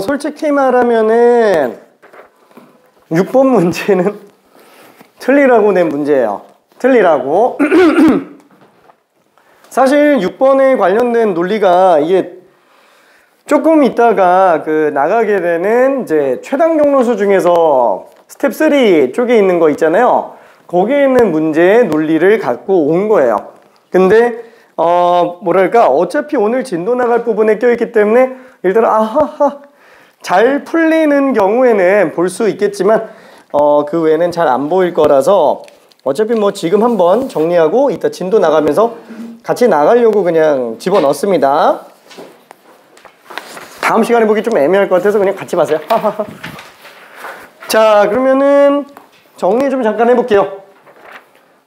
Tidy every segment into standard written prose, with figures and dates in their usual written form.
솔직히 말하면은 6번 문제는 틀리라고 낸 문제예요. 틀리라고. 사실 6번에 관련된 논리가 이게 조금 있다가 나가게 되는 이제 최단 경로수 중에서 스텝 3 쪽에 있는 거 있잖아요. 거기에 있는 문제의 논리를 갖고 온 거예요. 근데 뭐랄까, 어차피 오늘 진도 나갈 부분에 껴있기 때문에 일단 아하하 잘 풀리는 경우에는 볼 수 있겠지만 그 외에는 잘 안 보일 거라서 어차피 뭐 지금 한번 정리하고 이따 진도 나가면서 같이 나가려고 그냥 집어넣습니다. 다음 시간에 보기 좀 애매할 것 같아서 그냥 같이 봐세요. 자, 그러면은 정리 좀 잠깐 해볼게요.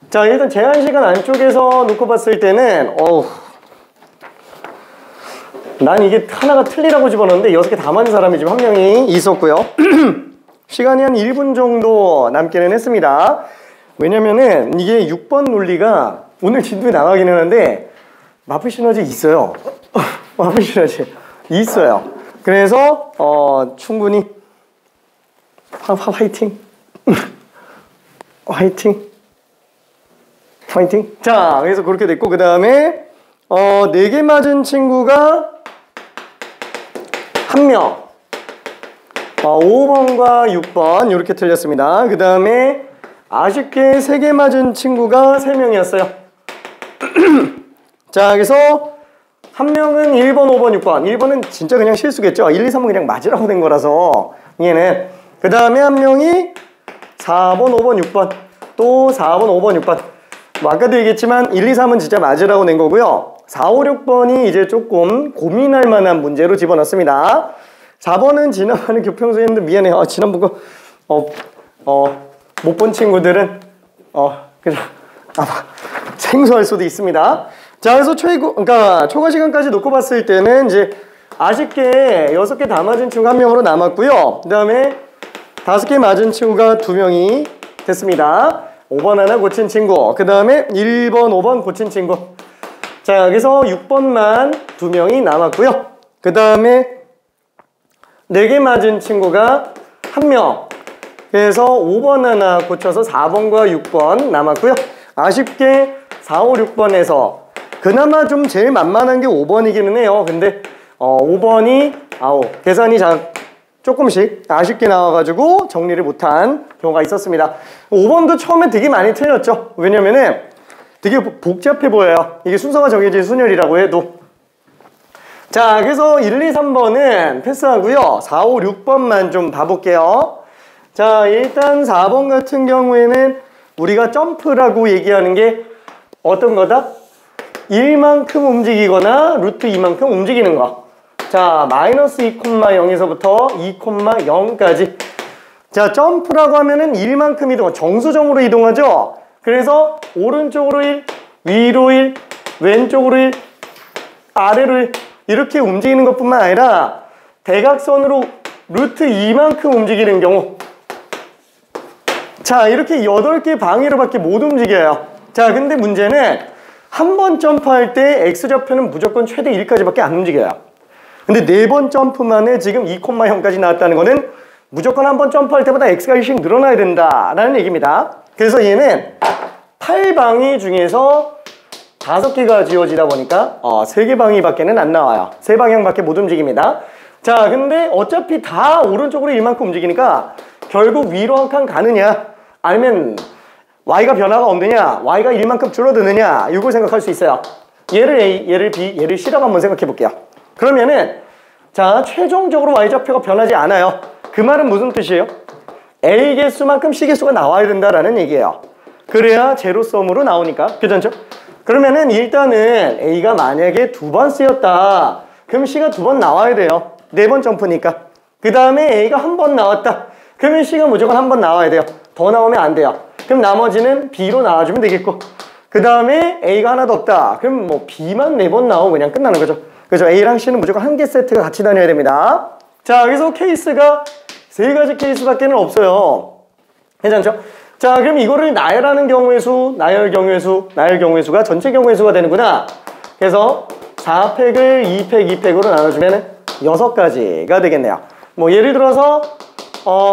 자, 일단 제한시간 안쪽에서 놓고 봤을 때는 난 이게 하나가 틀리라고 집어넣었는데 6개 다 맞는 사람이 지금 한 명이 있었고요. 시간이 한 1분 정도 남기는 했습니다. 왜냐면은 이게 6번 논리가 오늘 진도에 나가기는 하는데 마플 시너지 있어요. 마플 시너지 있어요. 그래서 충분히 화이팅. 화이팅. 화이팅. 자, 그래서 그렇게 됐고, 그 다음에 4개 맞은 친구가 1명. 5번과 6번 이렇게 틀렸습니다. 그 다음에 아쉽게 3개 맞은 친구가 3명이었어요. 자, 그래서 1명은 1번, 5번, 6번. 1번은 진짜 그냥 실수겠죠. 1, 2, 3은 그냥 맞으라고 된 거라서 얘는. 그 다음에 1명이 4번, 5번, 6번. 또 4번, 5번, 6번. 뭐 아까도 얘기했지만 1, 2, 3은 진짜 맞으라고 낸 거고요. 4, 5, 6번이 이제 조금 고민할 만한 문제로 집어넣습니다. 4번은 지나가는 교평선생님들 미안해요. 지난번 거 못 본 친구들은 그냥 아마 생소할 수도 있습니다. 자, 그래서 그러니까 초과 시간까지 놓고 봤을 때는 이제 아쉽게 6개 다 맞은 친구가 1명으로 남았고요. 그 다음에 5개 맞은 친구가 2명이 됐습니다. 5번 하나 고친 친구, 그 다음에 1번, 5번 고친 친구. 자, 여기서 6번만 2명이 남았고요. 그 다음에 4개 맞은 친구가 1명. 그래서 5번 하나 고쳐서 4번과 6번 남았고요. 아쉽게 4, 5, 6번에서 그나마 좀 제일 만만한 게 5번이기는 해요. 근데 5번이 계산이 조금씩 아쉽게 나와가지고 정리를 못한 경우가 있었습니다. 5번도 처음에 되게 많이 틀렸죠. 왜냐면은 되게 복잡해 보여요. 이게 순서가 정해진 순열이라고 해도. 자, 그래서 1, 2, 3번은 패스하고요. 4, 5, 6번만 좀 봐볼게요. 자, 일단 4번 같은 경우에는 우리가 점프라고 얘기하는 게 어떤 거다? 1만큼 움직이거나 루트 2만큼 움직이는 거. 자, 마이너스 2,0에서부터 2,0까지. 자, 점프라고 하면은 1만큼 이동, 정수정으로 이동하죠? 그래서 오른쪽으로 1, 위로 1, 왼쪽으로 1, 아래로 1 이렇게 움직이는 것뿐만 아니라 대각선으로 루트 2만큼 움직이는 경우. 자, 이렇게 8개 방위로밖에 못 움직여요. 자, 근데 문제는 한 번 점프할 때 X좌표는 무조건 최대 1까지밖에 안 움직여요. 근데 4번 점프만에 지금 2,0까지 나왔다는 거는 무조건 한 번 점프할 때보다 X가 1씩 늘어나야 된다라는 얘기입니다. 그래서 얘는 8방위 중에서 5개가 지워지다 보니까 3개 방위밖에는 안 나와요. 3방향밖에 못 움직입니다. 자, 근데 어차피 다 오른쪽으로 1만큼 움직이니까 결국 위로 한 칸 가느냐 아니면 Y가 변화가 없느냐, Y가 1만큼 줄어드느냐, 이걸 생각할 수 있어요. 얘를 A, 얘를 B, 얘를 C라고 한번 생각해 볼게요. 그러면은 자, 최종적으로 Y좌표가 변하지 않아요. 그 말은 무슨 뜻이에요? A 개수만큼 C 개수가 나와야 된다라는 얘기예요. 그래야 제로섬으로 나오니까. 괜찮죠? 그러면은 일단은 A가 만약에 2번 쓰였다. 그럼 C가 2번 나와야 돼요. 4번 점프니까. 그 다음에 A가 1번 나왔다. 그러면 C가 무조건 1번 나와야 돼요. 더 나오면 안 돼요. 그럼 나머지는 B로 나와주면 되겠고, 그 다음에 A가 하나도 없다. 그럼 뭐 B만 4번 나오고 그냥 끝나는 거죠. 그래서 A랑 C는 무조건 한 개 세트가 같이 다녀야 됩니다. 자, 여기서 케이스가 3가지 케이스밖에는 없어요. 괜찮죠? 자, 그럼 이거를 나열하는 경우의 수, 나열 경우의 수가 전체 경우의 수가 되는구나. 그래서 4팩을 2팩, 2팩으로 나눠주면 6가지가 되겠네요. 뭐 예를 들어서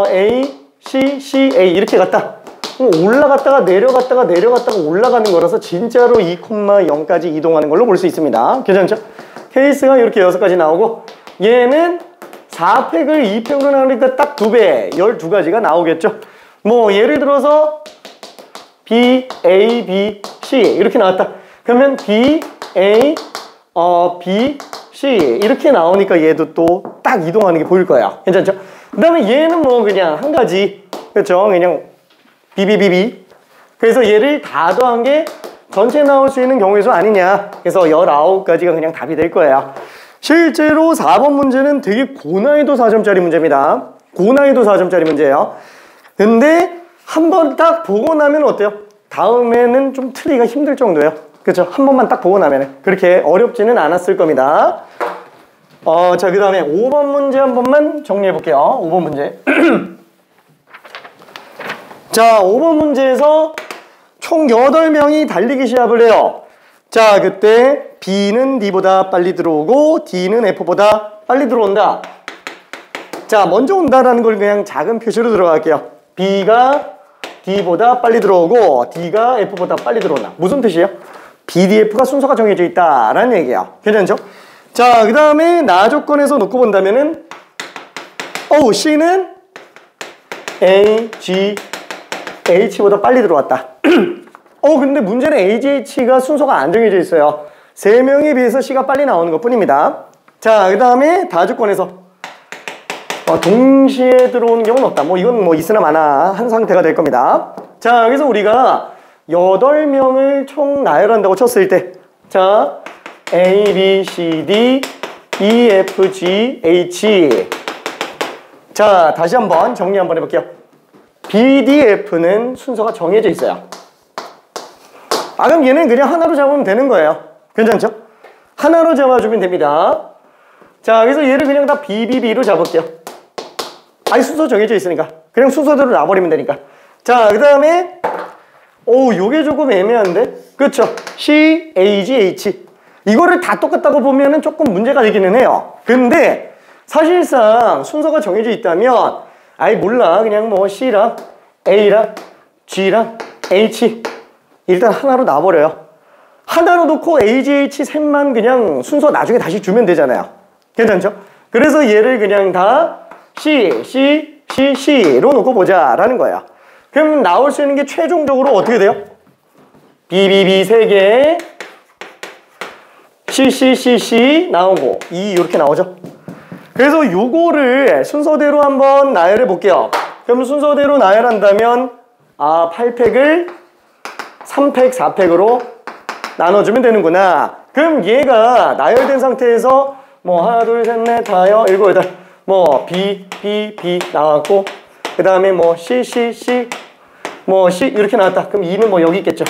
A, C, C, A 이렇게 갔다. 올라갔다가 내려갔다가 내려갔다가 올라가는 거라서 진짜로 2,0까지 이동하는 걸로 볼 수 있습니다. 괜찮죠? 케이스가 이렇게 6가지 나오고 얘는 4팩을 2팩으로 나누니까 딱 2배, 12가지가 나오겠죠? 뭐 예를 들어서 B, A, B, C 이렇게 나왔다. 그러면 B, A, B, C 이렇게 나오니까 얘도 또 딱 이동하는 게 보일 거예요. 괜찮죠? 그 다음에 얘는 뭐 그냥 한 가지, 그렇죠? 그냥 BBBB. 그래서 얘를 다 더한 게 전체 나올 수 있는 경우의 수 아니냐. 그래서 19가지가 그냥 답이 될 거예요. 실제로 4번 문제는 되게 고난이도 4점짜리 문제입니다. 고난이도 4점짜리 문제예요. 근데 한 번 딱 보고 나면 어때요? 다음에는 좀 틀리기가 힘들 정도예요. 그렇죠? 한 번만 딱 보고 나면 그렇게 어렵지는 않았을 겁니다. 자, 그 다음에 5번 문제 한 번만 정리해 볼게요. 5번 문제. 자, 5번 문제에서 총 8명이 달리기 시합을 해요. 자, 그때 B는 D보다 빨리 들어오고 D는 F보다 빨리 들어온다. 자, 먼저 온다라는 걸 그냥 작은 표시로 들어갈게요. B가 D보다 빨리 들어오고 D가 F보다 빨리 들어온다. 무슨 뜻이에요? B, D, F가 순서가 정해져 있다라는 얘기예요. 괜찮죠? 자, 그 다음에 나 조건에서 놓고 본다면은 C는 A, G, H보다 빨리 들어왔다. 근데 문제는 A, G, H가 순서가 안 정해져 있어요. 3명에 비해서 C가 빨리 나오는 것 뿐입니다. 자, 그 다음에 다주권에서 동시에 들어오는 경우는 없다. 뭐 이건 뭐 있으나 마나 한 상태가 될 겁니다. 자, 여기서 우리가 8명을 총 나열한다고 쳤을 때, 자, A, B, C, D, E, F, G, H. 자, 다시 한번 정리 한번 해볼게요. B, D, F는 순서가 정해져 있어요. 그럼 얘는 그냥 하나로 잡으면 되는 거예요. 괜찮죠? 하나로 잡아주면 됩니다. 자, 그래서 얘를 그냥 다 B, B, B로 잡을게요. 순서 정해져 있으니까. 그냥 순서대로 놔버리면 되니까. 자, 그 다음에 요게 조금 애매한데? 그쵸? C, A, G, H. 이거를 다 똑같다고 보면은 조금 문제가 되기는 해요. 근데 사실상 순서가 정해져 있다면 몰라. 그냥 뭐 C랑 A랑 G랑 H 일단 하나로 놔버려요. 하나로 놓고 A, G, H 셋만 그냥 순서 나중에 다시 주면 되잖아요. 괜찮죠? 그래서 얘를 그냥 다 C, C, C, C로 놓고 보자라는 거예요. 그럼 나올 수 있는 게 최종적으로 어떻게 돼요? B, B, B 3개, C, C, C, C 나오고 E 이렇게 나오죠. 그래서 요거를 순서대로 한번 나열해 볼게요. 그럼 순서대로 나열한다면 8팩을 3팩, 4팩으로 나눠주면 되는구나. 그럼 얘가 나열된 상태에서 뭐 하나, 둘, 셋, 넷, 다여, 일곱, 여덟 뭐 B, B, B 나왔고 그 다음에 뭐 C, C, C 뭐 C 이렇게 나왔다. 그럼 E는 뭐 여기 있겠죠.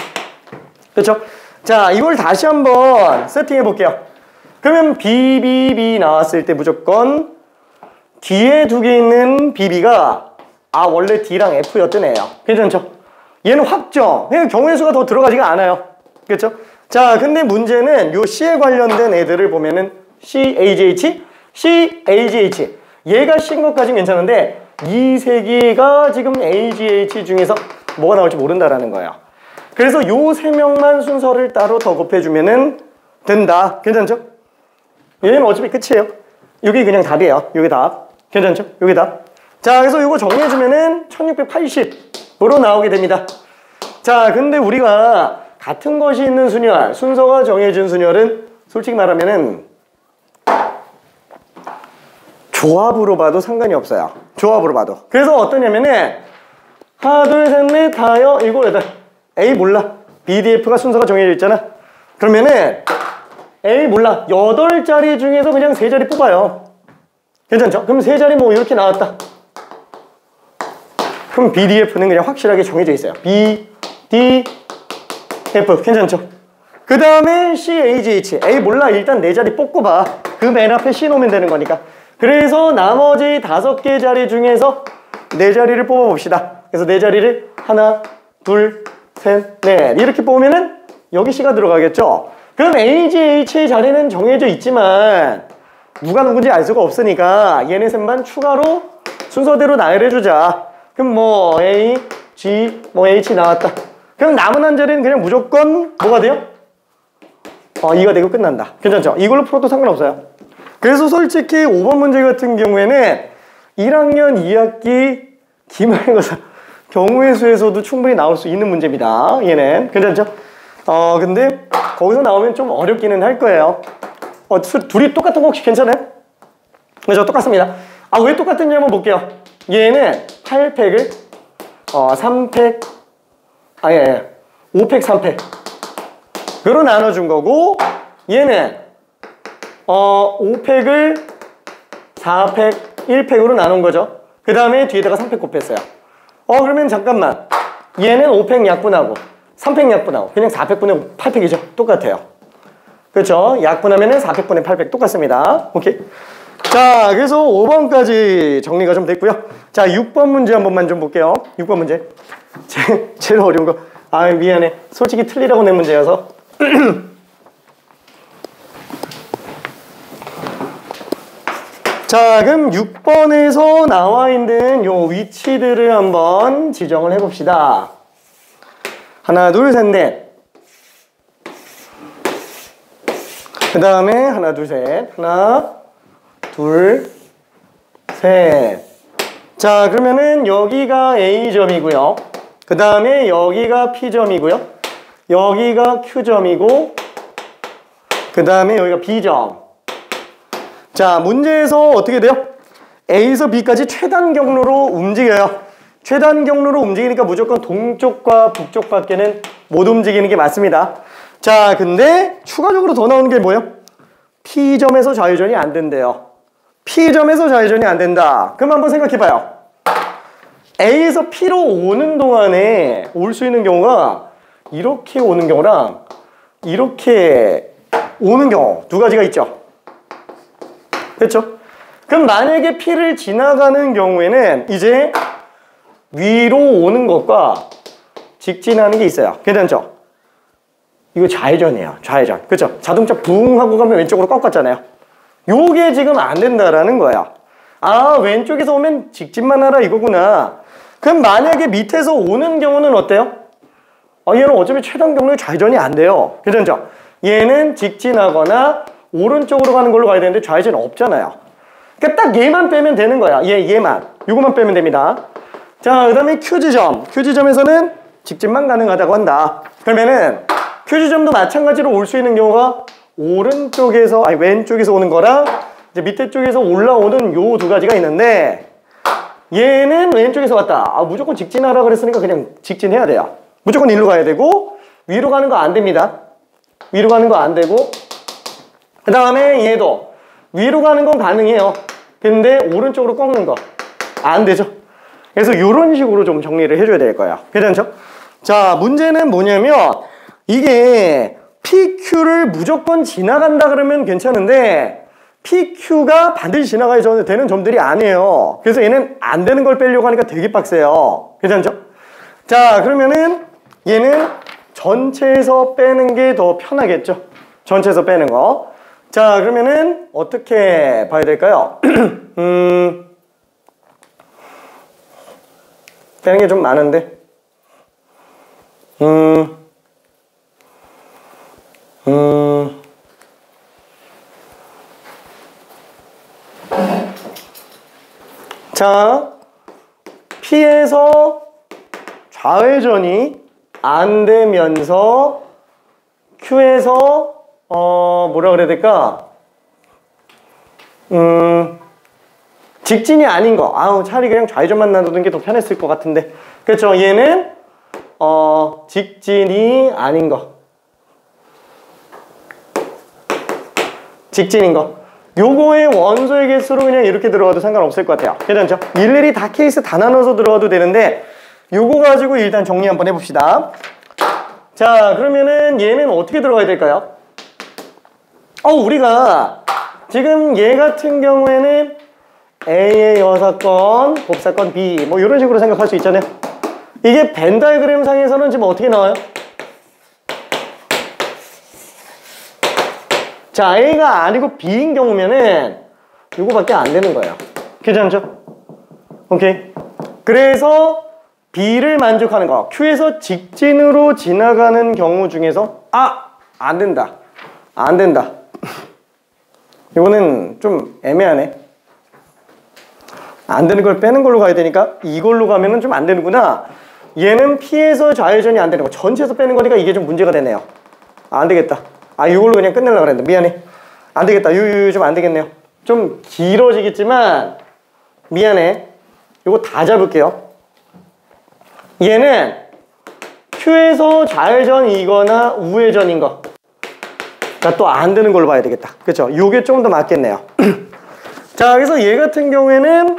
그렇죠? 자, 이걸 다시 한번 세팅해 볼게요. 그러면 B, B, B 나왔을 때 무조건 뒤에 2개 있는 BB가 원래 D랑 F였던 애예요. 괜찮죠? 얘는 확정. 경우의 수가 더 들어가지가 않아요. 그렇죠? 자, 근데 문제는 요 C에 관련된 애들을 보면은 C, A, G, H, C, A, G, H. 얘가 C인 것까지는 괜찮은데 이 3개가 지금 A, G, H 중에서 뭐가 나올지 모른다라는 거예요. 그래서 요 3명만 순서를 따로 더 곱해주면은 된다. 괜찮죠? 얘는 어차피 끝이에요. 이게 그냥 답이에요. 이게 답. 괜찮죠? 이게 답. 자, 그래서 이거 정리해주면은 1680으로 나오게 됩니다. 자, 근데 우리가 같은 것이 있는 순열, 순서가 정해진 순열은 솔직히 말하면은 조합으로 봐도 상관이 없어요. 조합으로 봐도. 그래서 어떠냐면은 하나, 둘, 셋, 넷, 다여, 일곱, 여덟. A 몰라. B, D, F가 순서가 정해져 있잖아. 그러면은 A 몰라. 8자리 중에서 그냥 3자리 뽑아요. 괜찮죠? 그럼 3자리 뭐 이렇게 나왔다. 그럼 B, D, F는 그냥 확실하게 정해져 있어요. B, D, F. 괜찮죠? 그 다음에 C, A, G, H. A 몰라. 일단 4자리 뽑고 봐. 그 맨 앞에 C 놓으면 되는 거니까. 그래서 나머지 5개 자리 중에서 4자리를 뽑아봅시다. 그래서 4자리를 하나, 둘, 셋, 넷 이렇게 뽑으면은 여기 C가 들어가겠죠? 그럼 A, G, H의 자리는 정해져 있지만 누가 누군지 알 수가 없으니까 얘네 셋만 추가로 순서대로 나열해주자. 그럼 뭐 A, G, 뭐 H 나왔다. 그럼 남은 한 자리는 그냥 무조건 뭐가 돼요? 2가 되고 끝난다. 괜찮죠? 이걸로 풀어도 상관없어요. 그래서 솔직히 5번 문제 같은 경우에는 1학년 2학기 기말고사 경우의 수에서도 충분히 나올 수 있는 문제입니다. 얘는 괜찮죠? 근데 거기서 나오면 좀 어렵기는 할 거예요. 둘이 똑같은 거 혹시 괜찮아요? 그죠? 똑같습니다. 왜 똑같은지 한번 볼게요. 얘는 8팩을 3팩 5팩 3팩 으로 나눠준 거고, 얘는 5팩을 4팩 1팩으로 나눈 거죠. 그 다음에 뒤에다가 3팩 곱했어요. 그러면 잠깐만, 얘는 5팩 약분하고 3팩 약분하고 그냥 4팩분의 8팩이죠. 똑같아요. 그렇죠? 약분하면은 4팩분의 8팩 똑같습니다. 오케이. 자, 그래서 5번까지 정리가 좀 됐고요. 자, 6번 문제 한 번만 좀 볼게요. 6번 문제. 제일 어려운 거. 미안해. 솔직히 틀리라고 낸 문제여서. 자, 그럼 6번에서 나와 있는 요 위치들을 한번 지정을 해봅시다. 하나, 둘, 셋, 넷. 그 다음에 하나, 둘, 셋. 하나, 둘, 셋. 자, 그러면은 여기가 A점이고요. 그 다음에 여기가 P점이고요. 여기가 Q점이고, 그 다음에 여기가 B점. 자, 문제에서 어떻게 돼요? A에서 B까지 최단 경로로 움직여요. 최단 경로로 움직이니까 무조건 동쪽과 북쪽밖에는 못 움직이는 게 맞습니다. 자, 근데 추가적으로 더 나오는 게 뭐예요? P점에서 좌회전이 안 된대요. P점에서 좌회전이 안 된다. 그럼 한번 생각해봐요. A에서 P로 오는 동안에 올 수 있는 경우가 이렇게 오는 경우랑 이렇게 오는 경우 두 가지가 있죠. 그렇죠? 그럼 만약에 P를 지나가는 경우에는 이제 위로 오는 것과 직진하는 게 있어요. 괜찮죠? 이거 좌회전이에요. 좌회전. 그렇죠? 자동차 붕 하고 가면 왼쪽으로 꺾었잖아요. 요게 지금 안 된다라는 거야. 왼쪽에서 오면 직진만 하라 이거구나. 그럼 만약에 밑에서 오는 경우는 어때요? 얘는 어차피 최단 경로에 좌회전이 안 돼요. 괜찮죠? 얘는 직진하거나 오른쪽으로 가는 걸로 가야 되는데 좌회전 없잖아요. 그러니까 딱 얘만 빼면 되는 거야. 얘만. 요거만 빼면 됩니다. 자, 그 다음에 Q지점. Q지점에서는 직진만 가능하다고 한다. 그러면은 Q지점도 마찬가지로 올 수 있는 경우가 왼쪽에서 오는 거랑 이제 밑에 쪽에서 올라오는 요 두 가지가 있는데, 얘는 왼쪽에서 왔다. 무조건 직진하라 그랬으니까 그냥 직진해야 돼요. 무조건 일로 가야 되고, 위로 가는 거 안 됩니다. 위로 가는 거 안 되고, 그 다음에 얘도 위로 가는 건 가능해요. 근데 오른쪽으로 꺾는 거 안 되죠. 그래서 이런 식으로 좀 정리를 해줘야 될 거예요. 괜찮죠? 자, 문제는 뭐냐면 이게 PQ를 무조건 지나간다 그러면 괜찮은데 PQ가 반드시 지나가야 되는 점들이 아니에요. 그래서 얘는 안 되는 걸 빼려고 하니까 되게 빡세요. 괜찮죠? 자, 그러면은 얘는 전체에서 빼는 게 더 편하겠죠? 전체에서 빼는 거. 자, 그러면은 어떻게 봐야 될까요? 빼는 게 좀 많은데. 자, P에서 좌회전이 안 되면서 Q에서 뭐라 그래야 될까? 직진이 아닌 거. 차라리 그냥 좌회전만 놔두는 게 더 편했을 것 같은데. 그렇죠? 얘는 직진이 아닌 거. 직진인 거. 요거의 원소의 개수로 그냥 이렇게 들어가도 상관없을 것 같아요. 괜찮죠? 일일이 다 케이스 다 나눠서 들어가도 되는데 요거 가지고 일단 정리 한번 해봅시다. 자, 그러면은 얘는 어떻게 들어가야 될까요? 우리가 지금 얘 같은 경우에는 A의 여사건, 곱사건 B 뭐 이런 식으로 생각할 수 있잖아요. 이게 벤 다이그램 상에서는 지금 어떻게 나와요? 자, A가 아니고 B인 경우면은 요거밖에 안 되는 거예요. 괜찮죠? 오케이. 그래서 B를 만족하는 거, Q에서 직진으로 지나가는 경우 중에서 안 된다. 안 된다. 이거는 좀 애매하네. 안 되는 걸 빼는 걸로 가야 되니까 이걸로 가면은 좀 안 되는구나. 얘는 P에서 좌회전이 안 되는 거, 전체에서 빼는 거니까 이게 좀 문제가 되네요. 안 되겠다. 이걸로 그냥 끝내려고 그랬는데 미안해. 안 되겠다. 좀 안 되겠네요. 좀 길어지겠지만 미안해. 이거 다 잡을게요. 얘는 Q에서 좌회전이거나 우회전인 거. 그러니까 또 안 되는 걸로 봐야 되겠다. 그렇죠? 요게 조금 더 맞겠네요. 자, 그래서 얘 같은 경우에는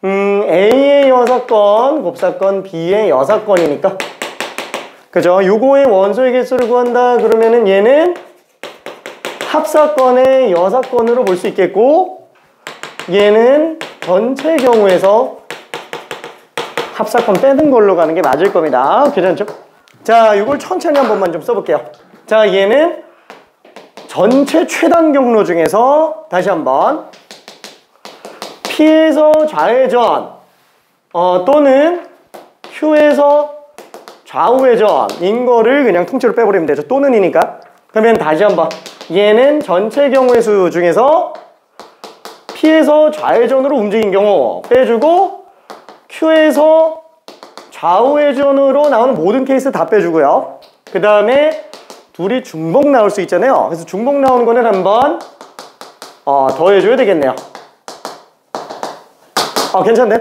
A의 6건, 곱사건 B의 6건이니까. 그죠? 요거의 원소의 개수를 구한다 그러면은 얘는 합사건의 6건으로 볼 수 있겠고, 얘는 전체 경우에서 합사건 빼는 걸로 가는 게 맞을 겁니다. 괜찮죠? 자, 이걸 천천히 한 번만 좀 써볼게요. 자, 얘는 전체 최단 경로 중에서 다시 한번 P에서 좌회전 또는 Q에서 좌우회전인 거를 그냥 통째로 빼버리면 되죠. 또는이니까. 그러면 다시 한번 얘는 전체 경우의 수 중에서 P에서 좌회전으로 움직인 경우 빼주고, Q에서 좌우회전으로 나오는 모든 케이스 다 빼주고요. 그 다음에 둘이 중복 나올 수 있잖아요. 그래서 중복 나오는 거는 한번 더 해줘야 되겠네요. 괜찮네?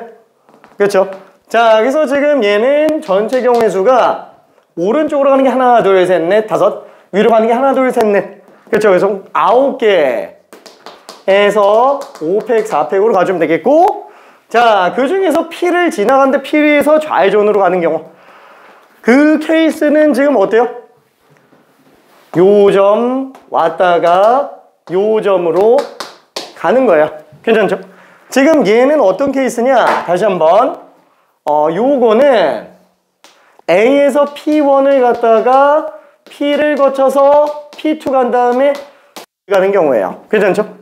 그렇죠? 자, 그래서 지금 얘는 전체 경우의 수가 오른쪽으로 가는 게 하나, 둘, 셋, 넷, 다섯, 위로 가는 게 하나, 둘, 셋, 넷. 그렇죠? 그래서 9개에서 5팩, 4팩으로 가주면 되겠고, 자, 그 중에서 P를 지나가는데 P에서 좌회전으로 가는 경우, 그 케이스는 지금 어때요? 요 점 왔다가 요 점으로 가는 거예요. 괜찮죠? 지금 얘는 어떤 케이스냐? 다시 한번 요거는 A에서 P1을 갔다가 P를 거쳐서 P2 간 다음에 가는 경우예요. 괜찮죠?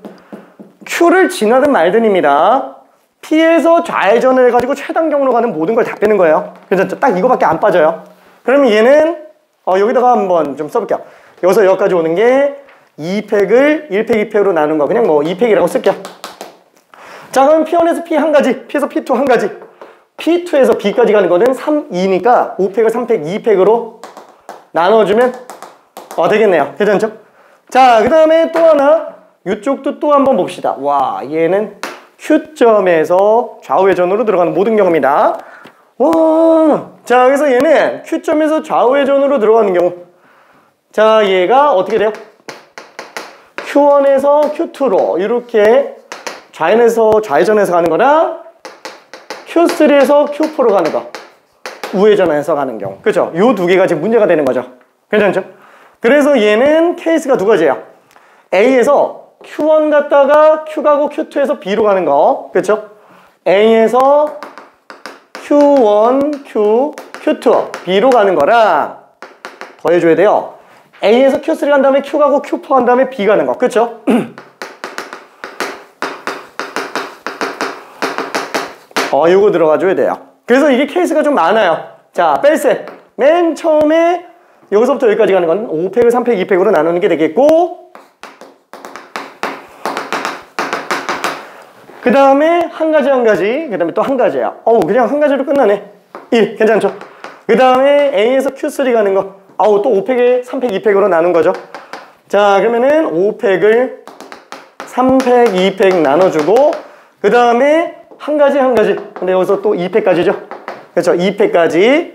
Q를 지나든 말든입니다. P에서 좌회전을 해가지고 최단 경로로 가는 모든 걸 다 빼는 거예요. 괜찮죠? 딱 이거밖에 안 빠져요. 그러면 얘는 여기다가 한번 좀 써볼게요. 여기서 여기까지 오는 게 2팩을 1팩, 2팩으로 나눈 거, 그냥 뭐 2팩이라고 쓸게요. 자, 그럼 P1에서 P 한 가지, P에서 P2 한 가지, P2에서 B까지 가는 거는 3, 2니까 5팩을 3팩, 2팩으로 나눠주면 되겠네요. 괜찮죠? 자, 그 다음에 또 하나, 이쪽도 또 한번 봅시다. 와, 얘는 Q점에서 좌우회전으로 들어가는 모든 경우입니다. 와, 자, 그래서 얘는 Q점에서 좌우회전으로 들어가는 경우, 자, 얘가 어떻게 돼요? Q1에서 Q2로 이렇게 좌회전해서 가는 거랑 Q3에서 Q4로 가는 거, 우회전해서 가는 경우. 그죠? 요 두 개가 지금 문제가 되는 거죠. 괜찮죠? 그래서 얘는 케이스가 두 가지예요. A에서 Q1 갔다가 Q 가고 Q2에서 B로 가는 거. 그렇죠? A에서 Q1, Q, Q2, B로 가는 거랑 더 해줘야 돼요. A에서 Q3 간 다음에 Q 가고 Q4 간 다음에 B 가는 거. 그렇죠? 요거 들어가줘야 돼요. 그래서 이게 케이스가 좀 많아요. 자, 뺄셈. 맨 처음에 여기서부터 여기까지 가는 건 5팩을 3팩, 2팩으로 나누는 게 되겠고, 그 다음에 한 가지, 그 다음에 또 한 가지야. 그냥 한 가지로 끝나네. 1, 괜찮죠? 그 다음에 A에서 Q3 가는 거. 또 5팩에 3팩, 2팩으로 나눈 거죠. 자, 그러면은 5팩을 3팩, 2팩 나눠주고, 그 다음에 한 가지. 근데 여기서 또 2팩까지죠? 그렇죠? 2팩까지.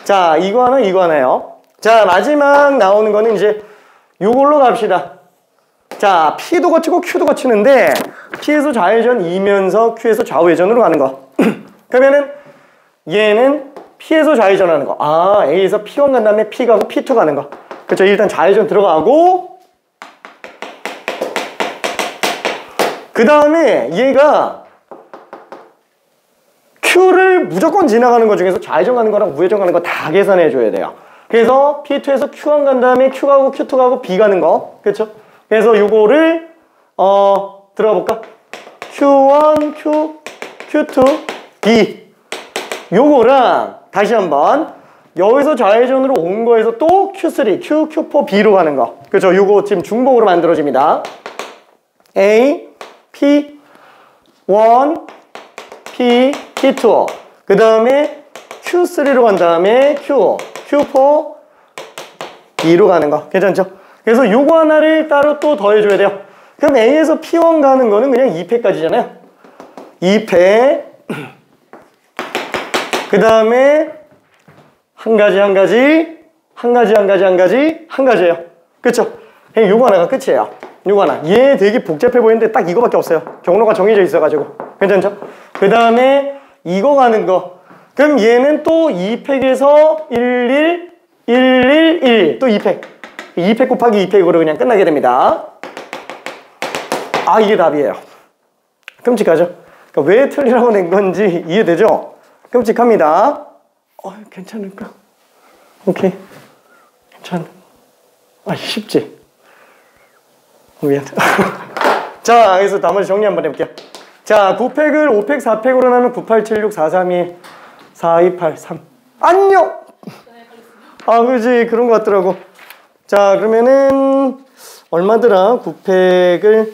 자, 이거 하나요. 자, 마지막 나오는 거는 이제 요걸로 갑시다. 자, P도 거치고 Q도 거치는데 P에서 좌회전이면서 Q에서 좌우회전으로 가는 거. 그러면은 얘는 P에서 좌회전하는 거. A에서 P1 간 다음에 P 가고 P2 가는 거. 그렇죠? 일단 좌회전 들어가고, 그 다음에 얘가 Q를 무조건 지나가는 것 중에서 좌회전 가는 거랑 우회전 가는 거 다 계산해 줘야 돼요. 그래서 P2에서 Q1 간 다음에 Q 가고 Q2 가고 B 가는 거. 그렇죠? 그래서 요거를 들어가 볼까? Q1, Q2, B. 요거랑 다시 한번 여기서 좌회전으로 온 거에서 또 Q3, Q4, B로 가는 거. 그죠? 요거 지금 중복으로 만들어집니다. A, P, 1, P, P2. 그 다음에 Q3로 간 다음에 Q, Q4, B로 가는 거. 괜찮죠? 그래서 요거 하나를 따로 또 더해줘야 돼요. 그럼 A에서 P1 가는 거는 그냥 2패까지잖아요. 2패. 그 다음에 한 가지예요. 그쵸? 그냥 요거 하나가 끝이에요. 요거 하나. 얘 되게 복잡해 보이는데 딱 이거밖에 없어요. 경로가 정해져 있어가지고. 괜찮죠? 그 다음에 이거 가는 거. 그럼 얘는 또 2팩에서 11, 또 2팩. 2팩 곱하기 2팩으로 그냥 끝나게 됩니다. 아, 이게 답이에요. 끔찍하죠? 그러니까 왜 틀리라고 낸 건지 이해되죠? 끔찍합니다. 괜찮을까? 오케이. 쉽지? 미안. 자, 그래서 나머지 정리 한번 해볼게요. 자, 9팩을 5팩, 4팩으로 나누면 9, 8, 7, 6, 4, 3, 2, 4, 2, 8, 3. 안녕! 그지. 그런 것 같더라고. 자, 그러면은, 얼마더라? 9팩을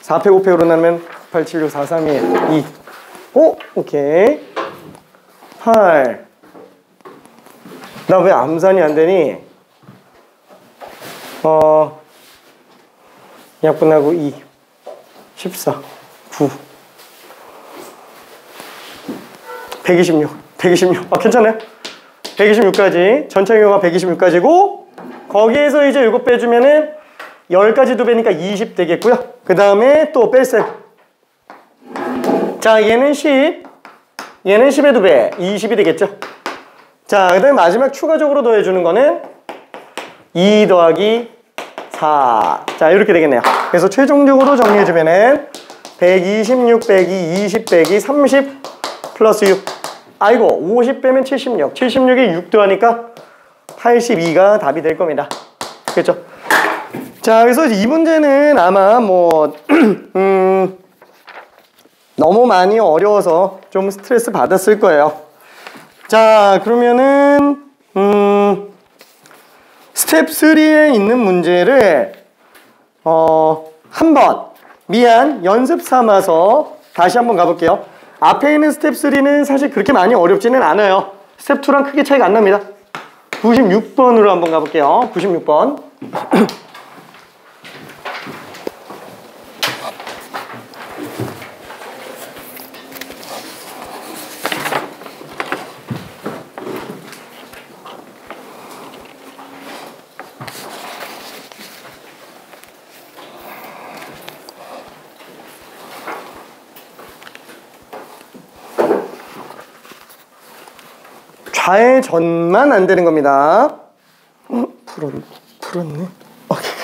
4팩, 5팩으로 나누면 9, 8, 7, 6, 4, 3, 2, 2. 오케이. 8. 나 왜 암산이 안 되니? 약분하고 2. 14. 9. 126. 괜찮아요? 126까지. 전체 경우가 126까지고, 거기에서 이제 이거 빼주면은 10까지 2배니까 20 되겠고요. 그 다음에 또 뺄셈. 자, 얘는 10. 얘는 10의 2배. 20이 되겠죠? 자, 그 다음에 마지막 추가적으로 더해주는 거는 2 더하기 4. 자, 이렇게 되겠네요. 그래서 최종적으로 정리해주면은 126 빼기 20 빼기 30 플러스 6. 아이고, 50 빼면 76. 76에 6 더하니까 82가 답이 될 겁니다. 그렇죠? 자, 그래서 이 문제는 아마 너무 많이 어려워서 좀 스트레스 받았을 거예요. 자, 그러면은 스텝 3에 있는 문제를 한번 연습 삼아서 다시 한번 가볼게요. 앞에 있는 스텝 3는 사실 그렇게 많이 어렵지는 않아요. 스텝 2랑 크게 차이가 안 납니다. 96번으로 한번 가볼게요. 96번. 좌회전만 안 되는 겁니다. 풀었네. 오케이.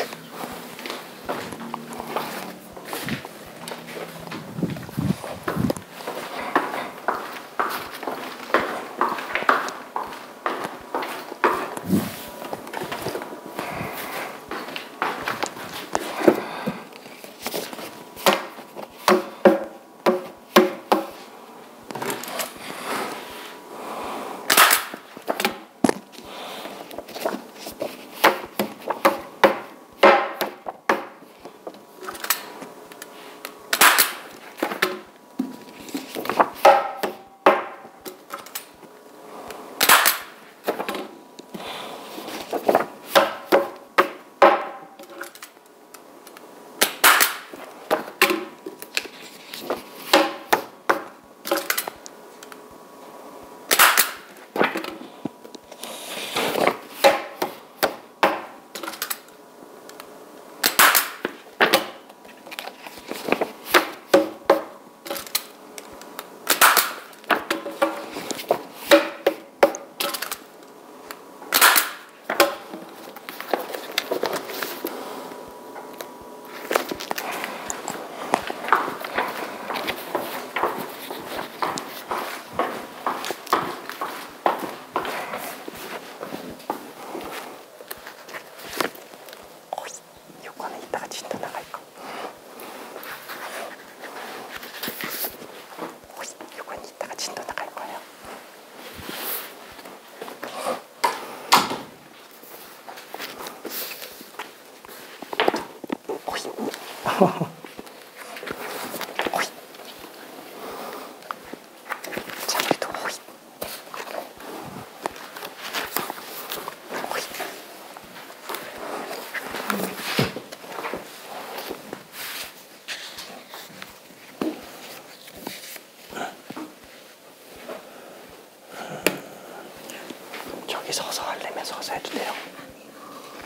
저기 서서 하려면 서서 해도 돼요.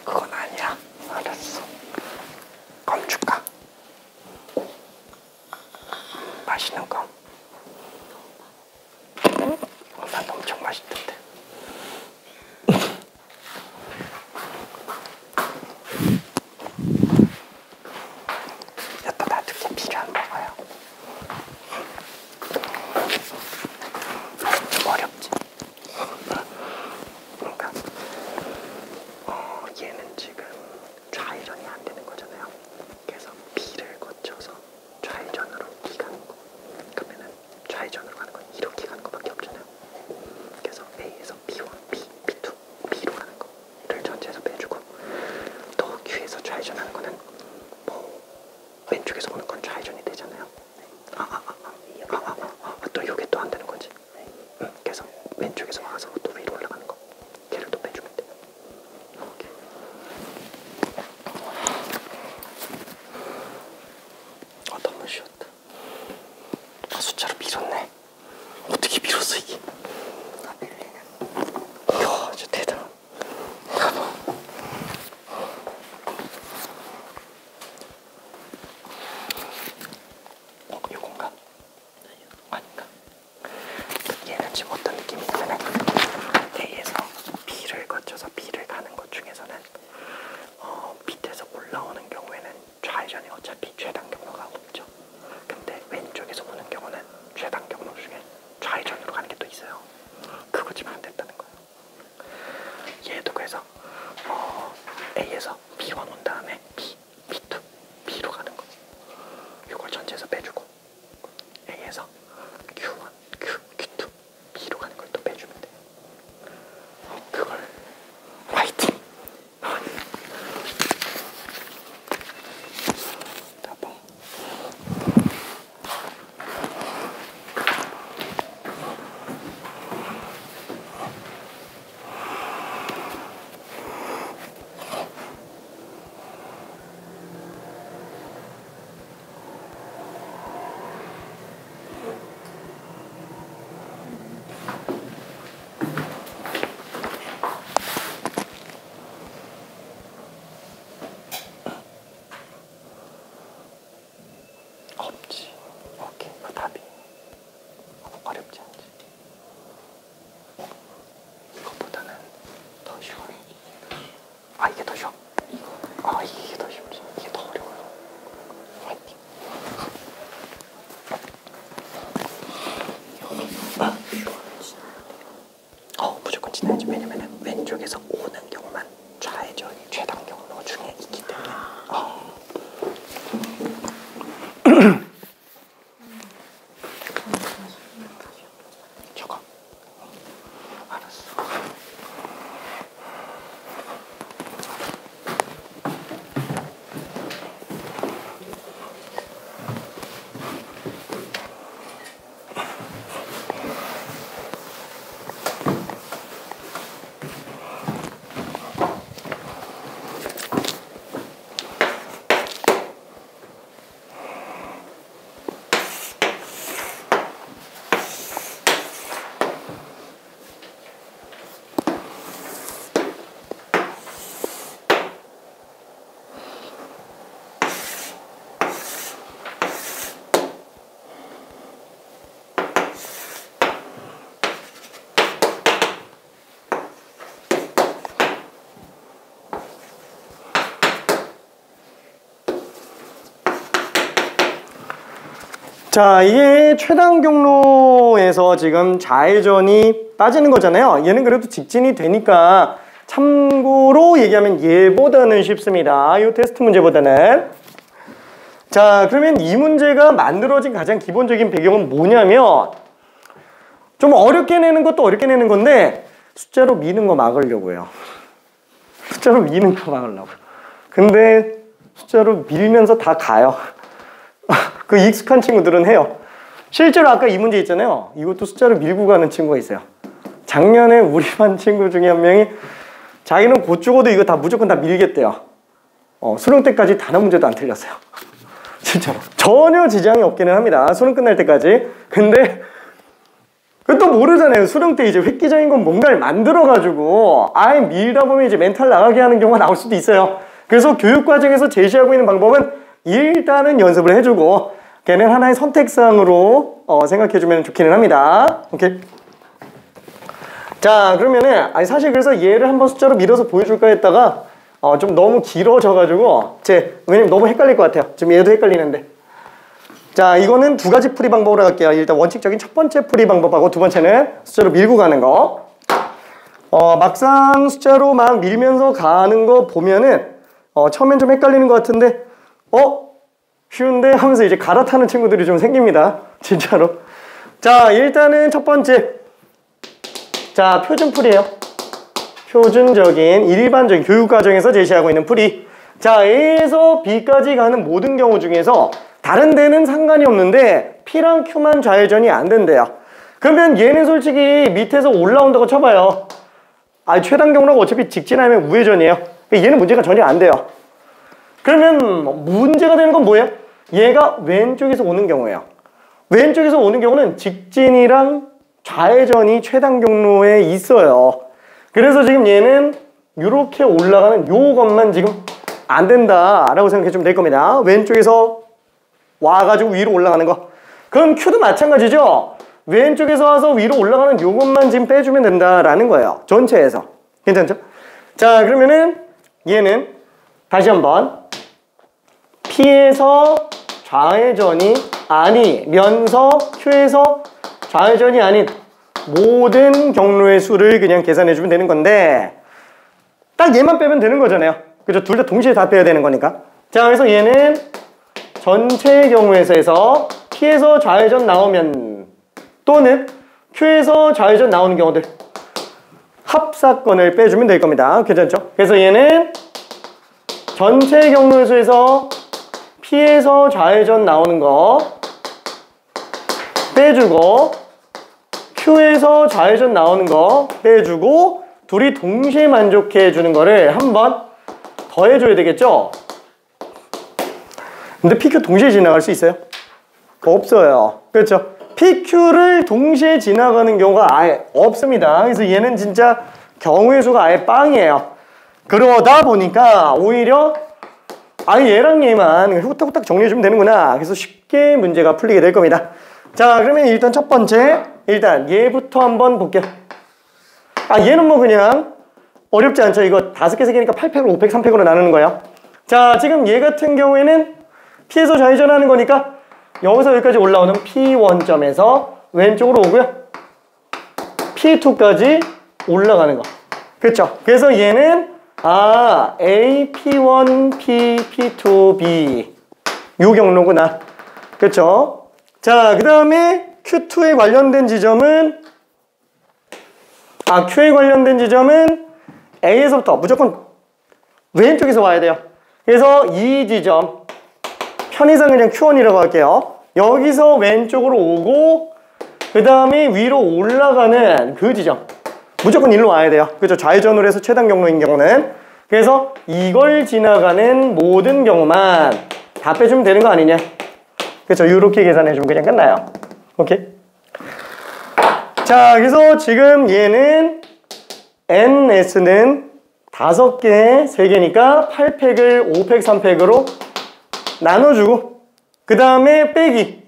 그건 아니야. 알았어. 껌 줄까? 맛있는 껌. 난 엄청 맛있던데. 여기다 놔둘게. 비료 안 먹어요. 좀 어렵지? 그러니까 얘는 지금 좌회전이 안 되는 거잖아요. 그래서 B를 거쳐서 좌회전으로 B 가는 거. 그러면은 좌회전으로 가는 건 이렇게 가는 거밖에 없잖아요. 그래서 A에서 B1, B, B2, B로 가는 거를 전체에서 빼주고, 또 Q에서 좌회전하는 거는 뭐 왼쪽에서 오는 건 좌회전이 되잖아요. 또 이게 또 안 되는 거지. 그래서 왼쪽에서 와서 또 위로 올라가는 거. 걔를 또 빼주면 돼. 오케이. 너무 쉬웠다. 숫자로 밀었네. 어떻게 밀었어 이게? 이야, 진짜 대단하다. 이건가? 아닌가? 얘는 지금 어떤 느낌이냐면 A에서 B를 거쳐서 B를 가는 것 중에서는 밑에서 올라오는 경우에는 좌회전이 어차피 최단 경로가 없죠. 근데 왼쪽에서 오는 경우는 최단 경로 중에 좌회전으로 가는 게 또 있어요. 그거 지금 안 됐다는 거예요. 얘도 그래서 A에서 B1 온 다음에 B, B2, B로 가는 거. 이걸 전체에서 빼주고 A에서 Q1, Q, Q2, B로 가는 걸 또 빼주면 돼요. 그걸 화이팅! 따봉. 없지. 오케이, 그 답이 어렵지 않지. 이것보다는 더 쉬워. 이게 더 쉬워. 이게 더 쉽지. 이게 더 어려워요. 화이팅. 무조건 지나야지. 왜냐면은 왼쪽에서 오는 경우만 좌회전이 최단 경로 중에 있기 때문에. 저거. 알았어. 자, 이게 최단 경로에서 지금 좌회전이 빠지는 거잖아요. 얘는 그래도 직진이 되니까 참고로 얘기하면 얘보다는 쉽습니다. 이 테스트 문제보다는. 자, 그러면 이 문제가 만들어진 가장 기본적인 배경은 뭐냐면, 좀 어렵게 내는 것도 어렵게 내는 건데 숫자로 미는 거 막으려고 해요. 숫자로 미는 거 막으려고. 근데 숫자로 밀면서 다 가요. 그 익숙한 친구들은 해요. 실제로 아까 이 문제 있잖아요. 이것도 숫자로 밀고 가는 친구가 있어요. 작년에 우리 반 친구 중에 한 명이 자기는 곧 죽어도 이거 다 무조건 다 밀겠대요. 수능 때까지 단 한 문제도 안 틀렸어요. 진짜로. 전혀 지장이 없기는 합니다. 수능 끝날 때까지. 근데 또 모르잖아요. 수능 때 이제 획기적인 건 뭔가를 만들어가지고 아예 밀다 보면 이제 멘탈 나가게 하는 경우가 나올 수도 있어요. 그래서 교육 과정에서 제시하고 있는 방법은 일단은 연습을 해주고 걔는 하나의 선택사항으로 생각해주면 좋기는 합니다. 오케이. 자, 그러면은 사실 그래서 얘를 한번 숫자로 밀어서 보여줄까 했다가 좀 너무 길어져가지고 왜냐면 너무 헷갈릴 것 같아요. 지금 얘도 헷갈리는데. 자, 이거는 두 가지 풀이 방법으로 할게요. 일단 원칙적인 첫 번째 풀이 방법하고 두 번째는 숫자로 밀고 가는 거. 막상 숫자로 막 밀면서 가는 거 보면은 처음엔 좀 헷갈리는 것 같은데 쉬운데 하면서 이제 갈아타는 친구들이 좀 생깁니다. 진짜로. 자, 일단은 첫 번째. 자, 표준풀이에요. 표준적인 일반적인 교육과정에서 제시하고 있는 풀이. 자, A에서 B까지 가는 모든 경우 중에서 다른 데는 상관이 없는데 P랑 Q만 좌회전이 안 된대요. 그러면 얘는 솔직히 밑에서 올라온다고 쳐봐요. 최단 경로가 어차피 직진하면 우회전이에요. 얘는 문제가 전혀 안 돼요. 그러면 문제가 되는 건 뭐예요? 얘가 왼쪽에서 오는 경우예요. 왼쪽에서 오는 경우는 직진이랑 좌회전이 최단 경로에 있어요. 그래서 지금 얘는 이렇게 올라가는 요것만 지금 안 된다라고 생각해주면 될 겁니다. 왼쪽에서 와가지고 위로 올라가는 거. 그럼 Q도 마찬가지죠? 왼쪽에서 와서 위로 올라가는 요것만 지금 빼주면 된다라는 거예요. 전체에서. 괜찮죠? 자, 그러면은 얘는 다시 한번 P에서 좌회전이 아니면서 Q에서 좌회전이 아닌 모든 경로의 수를 그냥 계산해주면 되는 건데 딱 얘만 빼면 되는 거잖아요. 그죠? 둘 다 동시에 다 빼야 되는 거니까. 자, 그래서 얘는 전체 경우에서 P에서 좌회전 나오면 또는 Q에서 좌회전 나오는 경우들 합사건을 빼주면 될 겁니다. 괜찮죠? 그래서 얘는 전체 경로의 수에서 P에서 좌회전 나오는 거 빼주고 Q에서 좌회전 나오는 거 빼주고 둘이 동시에 만족해 주는 거를 한번 더 해줘야 되겠죠? 근데 PQ 동시에 지나갈 수 있어요? 없어요. 그렇죠? PQ를 동시에 지나가는 경우가 아예 없습니다. 그래서 얘는 진짜 경우의 수가 아예 빵이에요. 그러다 보니까 오히려 얘랑 얘만 후딱후딱 정리해주면 되는구나. 그래서 쉽게 문제가 풀리게 될 겁니다. 자, 그러면 일단 첫 번째 일단 얘부터 한번 볼게요. 얘는 뭐 그냥 어렵지 않죠. 이거 5개, 3개니까 8팩으로 5팩, 3팩으로 나누는 거예요. 자, 지금 얘 같은 경우에는 P에서 좌회전하는 거니까 여기서 여기까지 올라오는 P1점에서 왼쪽으로 오고요. P2까지 올라가는 거. 그렇죠? 그래서 얘는 A, P1, P, P2, B 요 경로구나. 그렇죠? 자, 그 다음에 Q2에 관련된 지점은 Q에 관련된 지점은 A에서부터 무조건 왼쪽에서 와야 돼요. 그래서 이 지점 편의상 그냥 Q1이라고 할게요. 여기서 왼쪽으로 오고 그 다음에 위로 올라가는 그 지점 무조건 일로 와야 돼요. 그렇죠? 좌회전으로 해서 최단 경로인 경우는. 그래서 이걸 지나가는 모든 경우만 다 빼주면 되는 거 아니냐. 그렇죠? 이렇게 계산해주면 그냥 끝나요. 오케이? 자, 그래서 지금 얘는 NS는 5개, 3개니까 8팩을 5팩, 3팩으로 나눠주고 그 다음에 빼기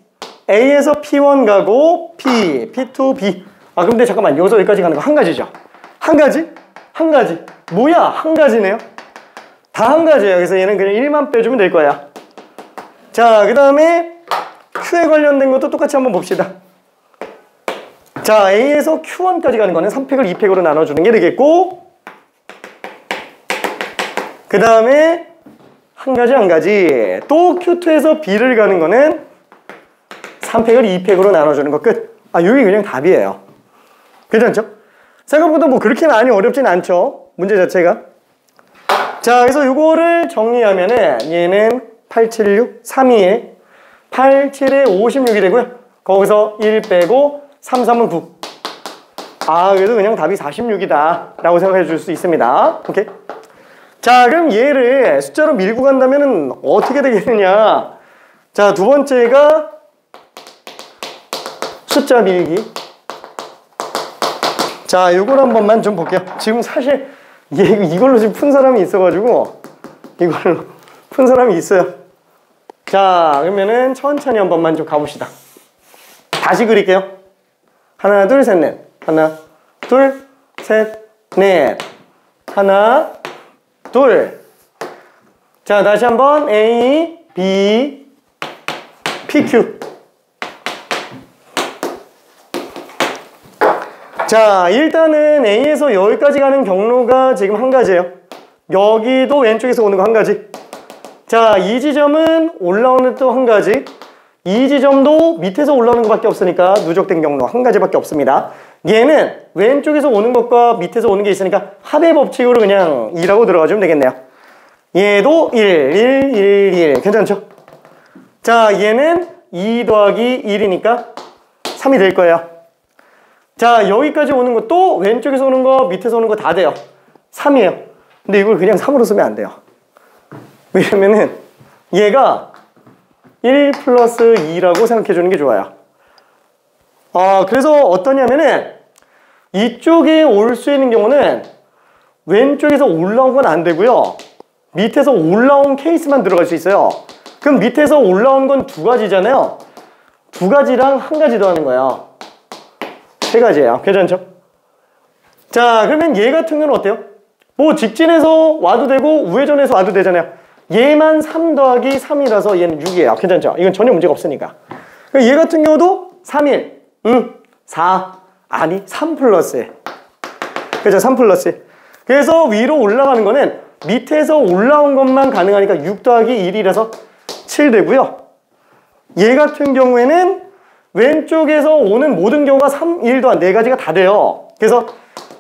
A에서 P1 가고 P, P2, B. 근데 잠깐만, 여기서 여기까지 가는 거 한 가지죠? 한 가지? 한 가지. 뭐야? 한 가지네요? 다 한 가지예요. 그래서 얘는 그냥 1만 빼주면 될 거야. 자, 그 다음에 Q에 관련된 것도 똑같이 한번 봅시다. 자, A에서 Q1까지 가는 거는 3팩을 2팩으로 나눠주는 게 되겠고 그 다음에 한 가지 또 Q2에서 B를 가는 거는 3팩을 2팩으로 나눠주는 거 끝. 여기 그냥 답이에요. 괜찮죠? 생각보다 뭐 그렇게 많이 어렵진 않죠? 문제 자체가. 자, 그래서 이거를 정리하면은 얘는 876, 321, 87에 56이 되고요. 거기서 1 빼고 3, 3은 9. 아, 그래도 그냥 답이 46이다 라고 생각해 줄 수 있습니다. 오케이. 자, 그럼 얘를 숫자로 밀고 간다면은 어떻게 되겠느냐. 자, 두 번째가 숫자 밀기. 자, 요걸 한 번만 좀 볼게요. 지금 사실 이걸로 지금 푼 사람이 있어가지고 이걸로 푼 사람이 있어요. 자, 그러면은 천천히 한 번만 좀 가봅시다. 다시 그릴게요. 하나, 둘, 셋, 넷. 하나, 둘, 셋, 넷. 하나, 둘. 자, 다시 한번 A, B, PQ. 자, 일단은 A에서 여기까지 가는 경로가 지금 한 가지예요. 여기도 왼쪽에서 오는 거 한 가지. 자, 이 지점은 올라오는 또 한 가지. 이 지점도 밑에서 올라오는 것밖에 없으니까 누적된 경로 한 가지밖에 없습니다. 얘는 왼쪽에서 오는 것과 밑에서 오는 게 있으니까 합의 법칙으로 그냥 2라고 들어가주면 되겠네요. 얘도 1, 1, 1, 1. 괜찮죠? 자, 얘는 2 더하기 1이니까 3이 될 거예요. 자, 여기까지 오는 것도 왼쪽에서 오는 거, 밑에서 오는 거 다 돼요. 3이에요. 근데 이걸 그냥 3으로 쓰면 안 돼요. 왜냐면은 얘가 1 플러스 2라고 생각해 주는 게 좋아요. 그래서 어떠냐면은 이쪽에 올 수 있는 경우는 왼쪽에서 올라온 건 안 되고요. 밑에서 올라온 케이스만 들어갈 수 있어요. 그럼 밑에서 올라온 건 두 가지잖아요. 두 가지랑 한 가지 더 하는 거예요. 세 가지예요. 괜찮죠? 자, 그러면 얘 같은 경우는 어때요? 뭐 직진해서 와도 되고 우회전해서 와도 되잖아요. 얘만 3 더하기 3이라서 얘는 6이에요. 괜찮죠? 이건 전혀 문제가 없으니까. 얘 같은 경우도 3, 1, 4, 아니 3 플러스 1. 그죠? 3 플러스 1. 그래서 위로 올라가는 거는 밑에서 올라온 것만 가능하니까 6 더하기 1이라서 7 되고요. 얘 같은 경우에는 왼쪽에서 오는 모든 경우가 3, 1 더한 4가지가 다 돼요. 그래서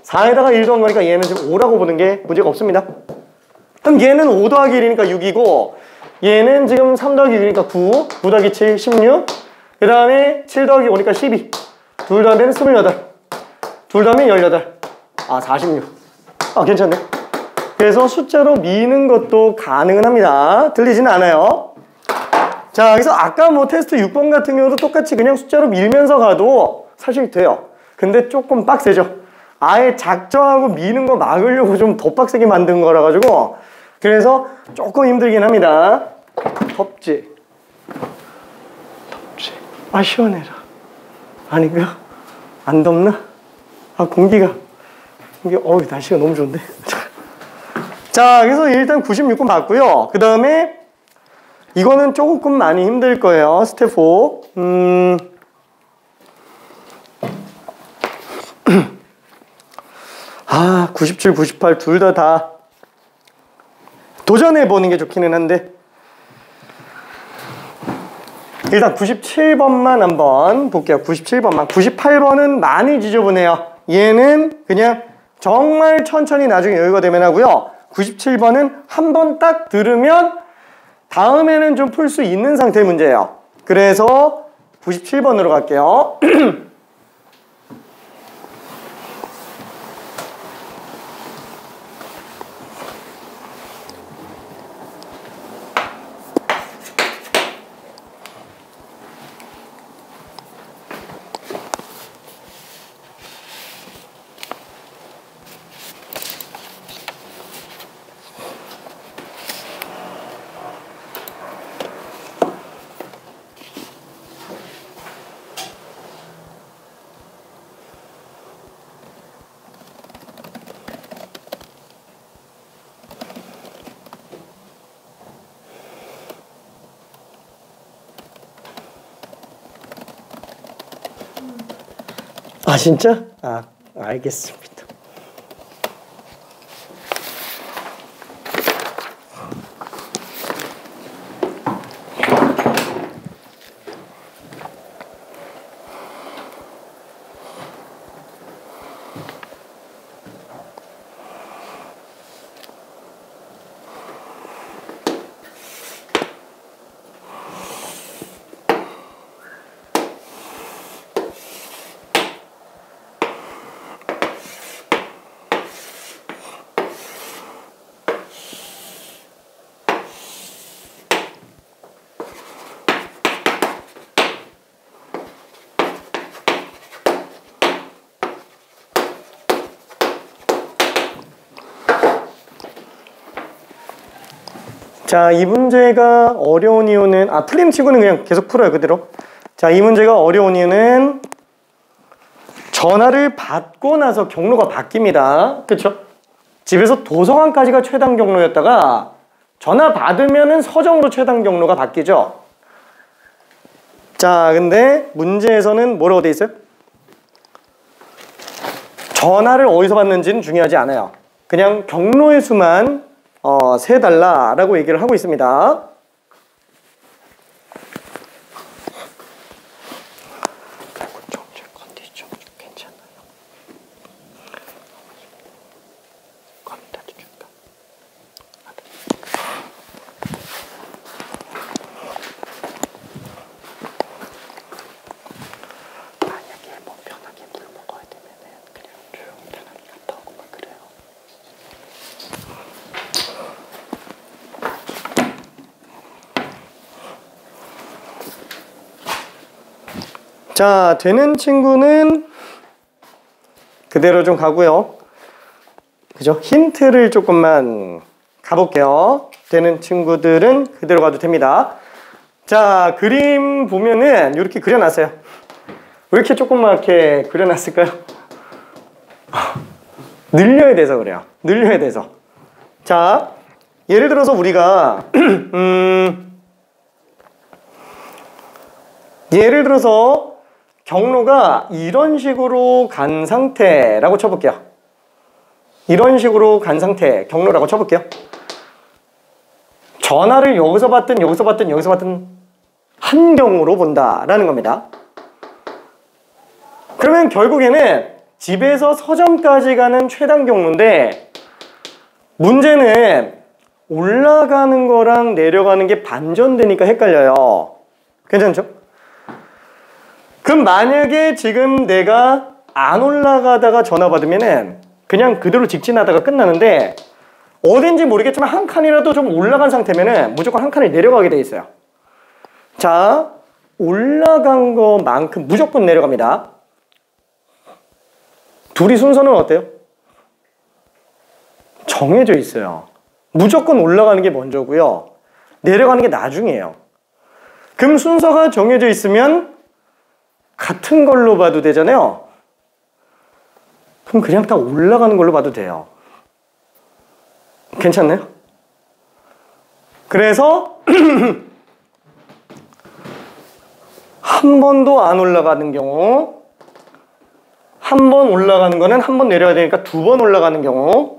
4에다가 1 더한 거니까 얘는 지금 5라고 보는 게 문제가 없습니다. 그럼 얘는 5 더하기 1이니까 6이고 얘는 지금 3 더하기 6이니까 9, 9 더하기 7, 16. 그 다음에 7 더하기 5니까 12. 둘 다음에는 28. 둘 다음에 18. 46. 괜찮네. 그래서 숫자로 미는 것도 가능은 합니다. 들리진 않아요. 자, 그래서 아까 뭐 테스트 6번 같은 경우도 똑같이 그냥 숫자로 밀면서 가도 사실 돼요. 근데 조금 빡세죠. 아예 작정하고 미는 거 막으려고 좀 더 빡세게 만든 거라 가지고 그래서 조금 힘들긴 합니다. 덥지? 덥지? 시원해라. 아닌가요? 안 덥나? 공기가 날씨가 너무 좋은데. 자, 그래서 일단 96번 봤고요. 그 다음에 이거는 조금 많이 힘들 거예요. 스텝 4. 97, 98 둘 다 도전해 보는 게 좋기는 한데 일단 97번만 한번 볼게요. 97번만. 98번은 많이 지저분해요. 얘는 그냥 정말 천천히 나중에 여유가 되면 하고요. 97번은 한 번 딱 들으면 다음에는 좀 풀 수 있는 상태의 문제예요. 그래서 97번으로 갈게요. 진짜? 알겠습니다. 자, 이 문제가 어려운 이유는 풀림 치고는 그냥 계속 풀어요, 그대로. 자, 이 문제가 어려운 이유는 전화를 받고 나서 경로가 바뀝니다. 그쵸? 집에서 도서관까지가 최단 경로였다가 전화 받으면은 서점으로 최단 경로가 바뀌죠. 자, 근데 문제에서는 뭐라고 돼 있어요? 전화를 어디서 받는지는 중요하지 않아요. 그냥 경로의 수만 세달라라고 얘기를 하고 있습니다. 자, 되는 친구는 그대로 좀 가고요. 그죠? 힌트를 조금만 가볼게요. 되는 친구들은 그대로 가도 됩니다. 자, 그림 보면은 이렇게 그려놨어요. 왜 이렇게 조그맣게 그려놨을까요? 늘려야 돼서 그래요. 늘려야 돼서. 자, 예를 들어서 우리가 예를 들어서 경로가 이런 식으로 간 상태라고 쳐볼게요. 이런 식으로 간 상태 경로라고 쳐볼게요. 전화를 여기서 받든 여기서 받든 여기서 받든 한 경우로 본다라는 겁니다. 그러면 결국에는 집에서 서점까지 가는 최단 경로인데 문제는 올라가는 거랑 내려가는 게 반전되니까 헷갈려요. 괜찮죠? 그럼 만약에 지금 내가 안 올라가다가 전화 받으면은 그냥 그대로 직진하다가 끝나는데 어딘지 모르겠지만 한 칸이라도 좀 올라간 상태면은 무조건 한 칸을 내려가게 돼 있어요. 자, 올라간 것만큼 무조건 내려갑니다. 둘이 순서는 어때요? 정해져 있어요. 무조건 올라가는 게 먼저고요. 내려가는 게 나중이에요. 그럼 순서가 정해져 있으면 같은 걸로 봐도 되잖아요. 그럼 그냥 다 올라가는 걸로 봐도 돼요. 괜찮나요? 그래서 한 번도 안 올라가는 경우, 한 번 올라가는 거는 한 번 내려야 되니까 두 번 올라가는 경우,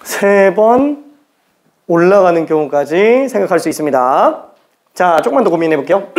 세 번 올라가는 경우까지 생각할 수 있습니다. 자, 조금만 더 고민해 볼게요.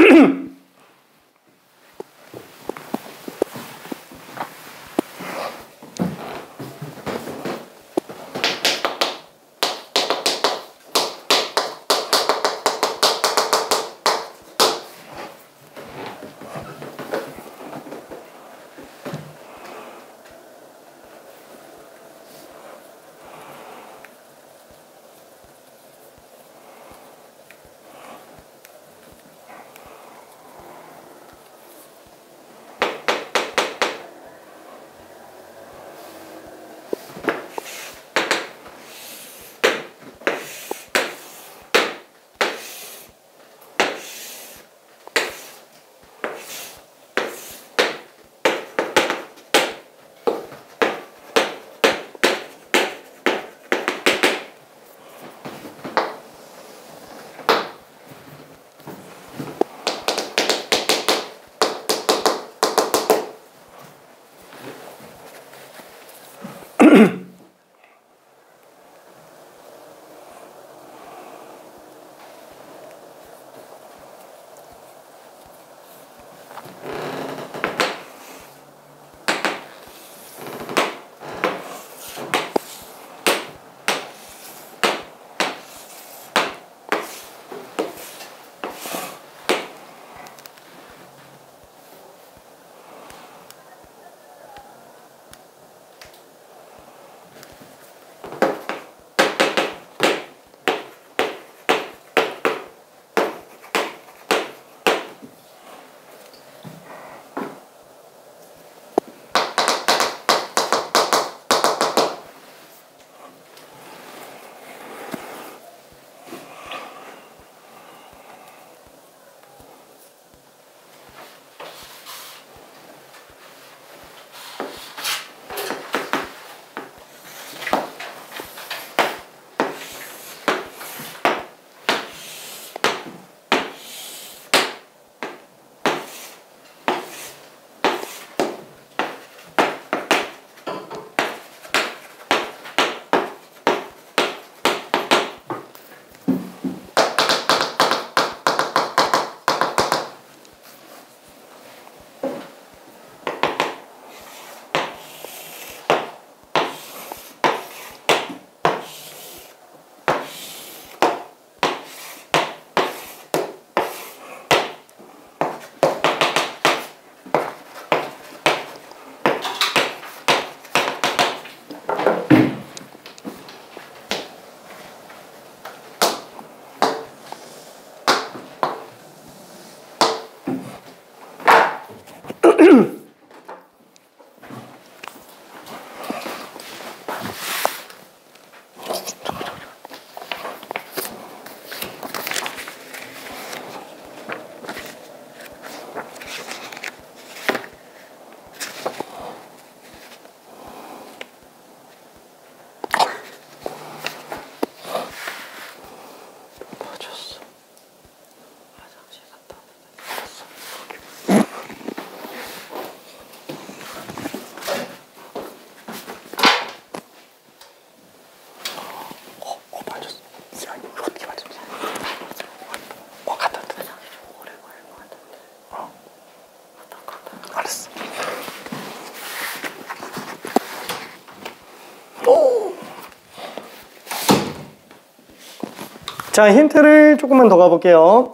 자, 힌트를 조금만 더 가볼게요.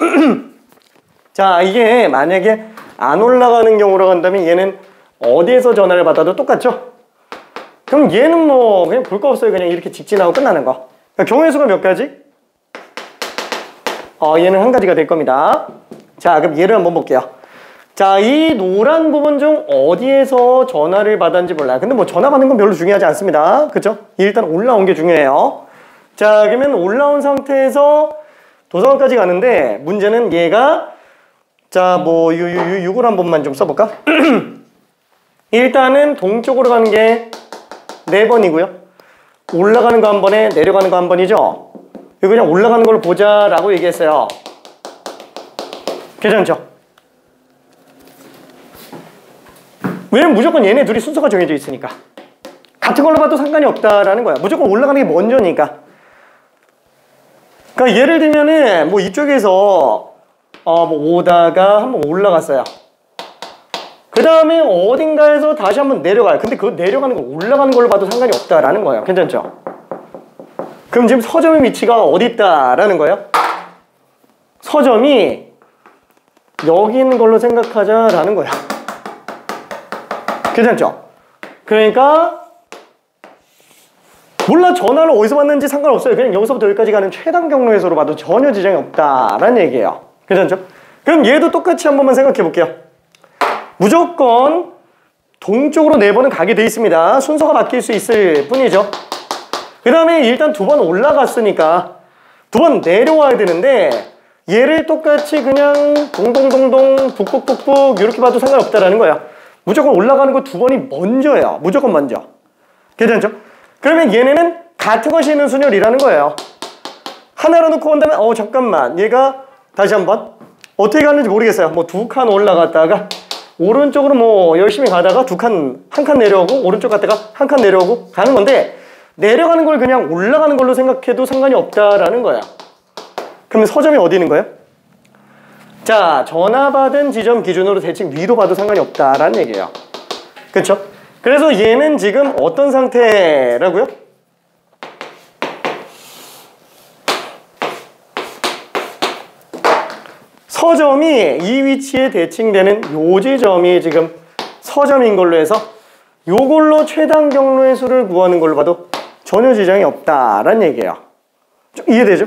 자, 이게 만약에 안 올라가는 경우로 간다면 얘는 어디에서 전화를 받아도 똑같죠? 그럼 얘는 뭐 그냥 볼 거 없어요. 그냥 이렇게 직진하고 끝나는 거. 그러니까 경우의 수가 몇 가지? 얘는 한 가지가 될 겁니다. 자, 그럼 얘를 한번 볼게요. 자, 이 노란 부분 중 어디에서 전화를 받았는지 몰라요. 근데 뭐 전화 받는 건 별로 중요하지 않습니다. 그쵸? 일단 올라온 게 중요해요. 자, 그러면 올라온 상태에서 도서관까지 가는데 문제는 얘가 자, 뭐 6을 한 번만 좀 써볼까? 일단은 동쪽으로 가는 게 4번이고요. 올라가는 거 한 번에 내려가는 거 한 번이죠. 이거 그냥 올라가는 걸 보자라고 얘기했어요. 괜찮죠? 왜냐면 무조건 얘네 둘이 순서가 정해져 있으니까. 같은 걸로 봐도 상관이 없다라는 거야. 무조건 올라가는 게 먼저니까. 그러니까 예를 들면은 뭐 이쪽에서 뭐 오다가 한번 올라갔어요. 그 다음에 어딘가에서 다시 한번 내려가요. 근데 그 내려가는 거 올라가는 걸로 봐도 상관이 없다라는 거예요. 괜찮죠? 그럼 지금 서점의 위치가 어디 있다라는 거예요? 서점이 여기 있는 걸로 생각하자라는 거예요. 괜찮죠? 그러니까 몰라 전화를 어디서 받는지 상관없어요. 그냥 여기서부터 여기까지 가는 최단 경로에서로 봐도 전혀 지장이 없다라는 얘기예요. 괜찮죠? 그럼 얘도 똑같이 한 번만 생각해 볼게요. 무조건 동쪽으로 4번은 가게 돼 있습니다. 순서가 바뀔 수 있을 뿐이죠. 그 다음에 일단 2번 올라갔으니까 2번 내려와야 되는데 얘를 똑같이 그냥 동동동동 북북북북 이렇게 봐도 상관없다라는 거야. 무조건 올라가는 거 2번이 먼저예요. 무조건 먼저. 괜찮죠? 그러면 얘네는 같은 것이 있는 순열이라는 거예요. 하나로 놓고 본다면 잠깐만 얘가 다시 한번 어떻게 갔는지 모르겠어요. 뭐 2칸 올라갔다가 오른쪽으로 뭐 열심히 가다가 한 칸 내려오고 오른쪽 갔다가 한 칸 내려오고 가는 건데 내려가는 걸 그냥 올라가는 걸로 생각해도 상관이 없다라는 거야. 그러면 서점이 어디 있는 거예요? 자, 전화 받은 지점 기준으로 대칭 위로 봐도 상관이 없다라는 얘기예요. 그렇죠? 그래서 얘는 지금 어떤 상태라고요? 서점이 이 위치에 대칭되는 요 지점이 지금 서점인 걸로 해서 요걸로 최단 경로의 수를 구하는 걸로 봐도 전혀 지장이 없다라는 얘기예요. 좀 이해되죠?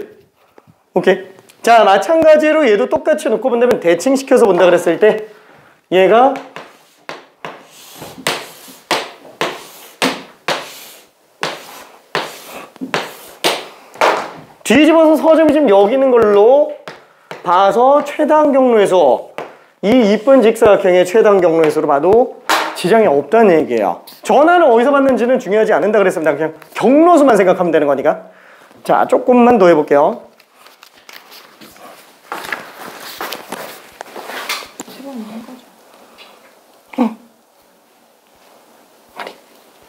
오케이. 자, 마찬가지로 얘도 똑같이 놓고 본다면 대칭시켜서 본다 그랬을 때 얘가 뒤집어서 서점이 지금 여기 있는 걸로 봐서 최단 경로에서 이 이쁜 직사각형의 최단 경로에서로 봐도 지장이 없다는 얘기예요. 전화는 어디서 받는지는 중요하지 않는다 그랬습니다. 그냥 경로수만 생각하면 되는 거니까. 자, 조금만 더 해볼게요. 아니,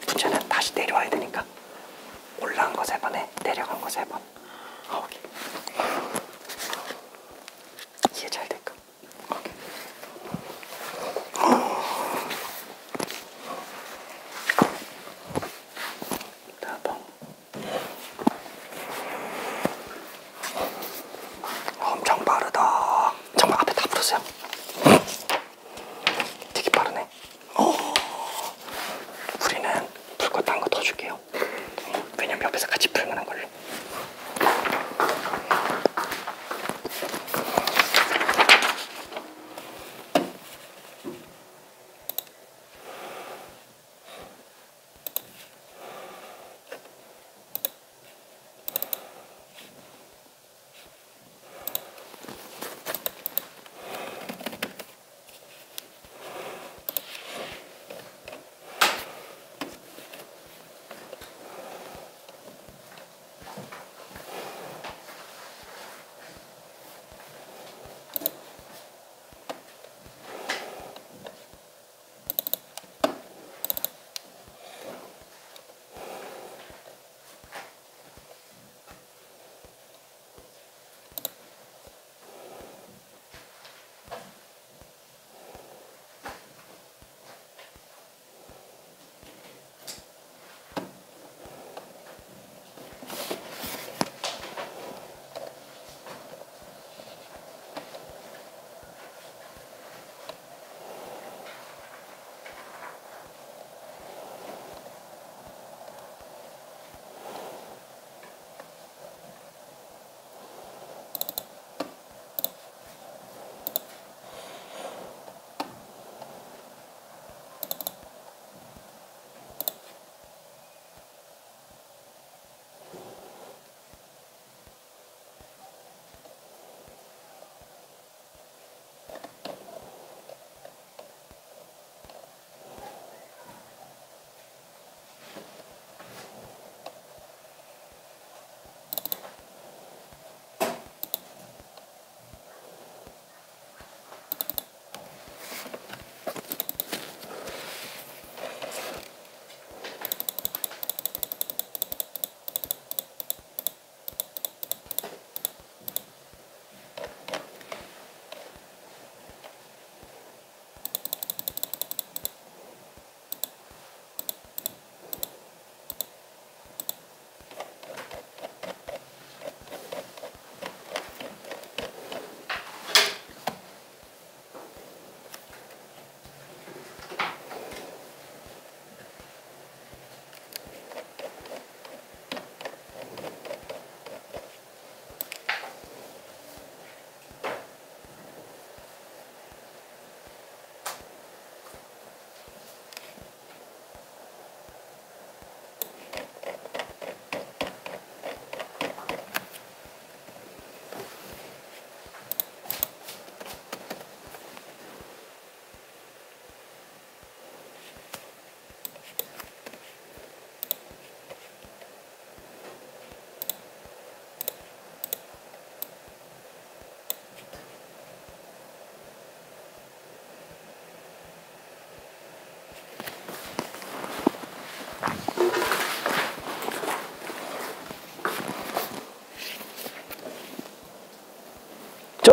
문제는 다시 내려와야 되니까 올라간 거 3번에 내려간 거 3번. 오케이. 이해 잘 될까? 오케이. 따봉. 엄청 빠르다. 정말 앞에 다 붙었어요. 되게 빠르네. 우리는 풀 거 딴 거 더 줄게요. 왜냐면 옆에서 같이 풀만한 걸로.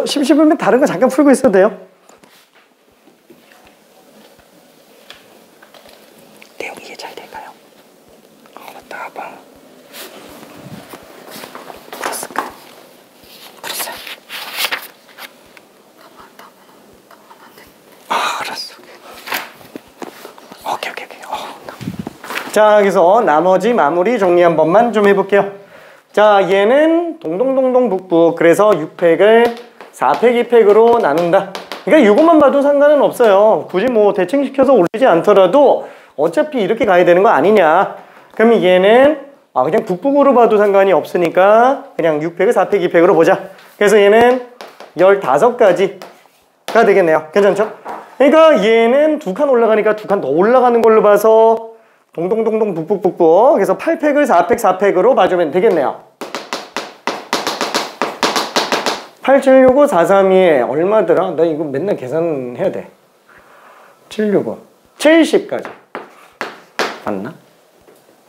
그래서 심심하면 다른 거 잠깐 풀고 있어도 돼요. 내용 이해 잘 될까요? 맞다. 봐. 풀었을까? 풀었어요. 알았어. 오케이. 자, 여기서 나머지 마무리 정리 한 번만 좀 해볼게요. 자, 얘는 동동동동 북북. 그래서 6팩을 4팩, 2팩으로 나눈다. 그러니까 이것만 봐도 상관은 없어요. 굳이 뭐 대칭시켜서 올리지 않더라도 어차피 이렇게 가야 되는 거 아니냐. 그럼 얘는 그냥 북북으로 봐도 상관이 없으니까 그냥 6팩을 4팩, 2팩으로 보자. 그래서 얘는 15가지가 되겠네요. 괜찮죠? 그러니까 얘는 2칸 올라가니까 2칸 더 올라가는 걸로 봐서 동동동동 북북북북. 그래서 8팩을 4팩, 4팩으로 봐주면 되겠네요. 8765, 432에 얼마더라? 나 이거 맨날 계산해야 돼. 765, 70까지. 맞나?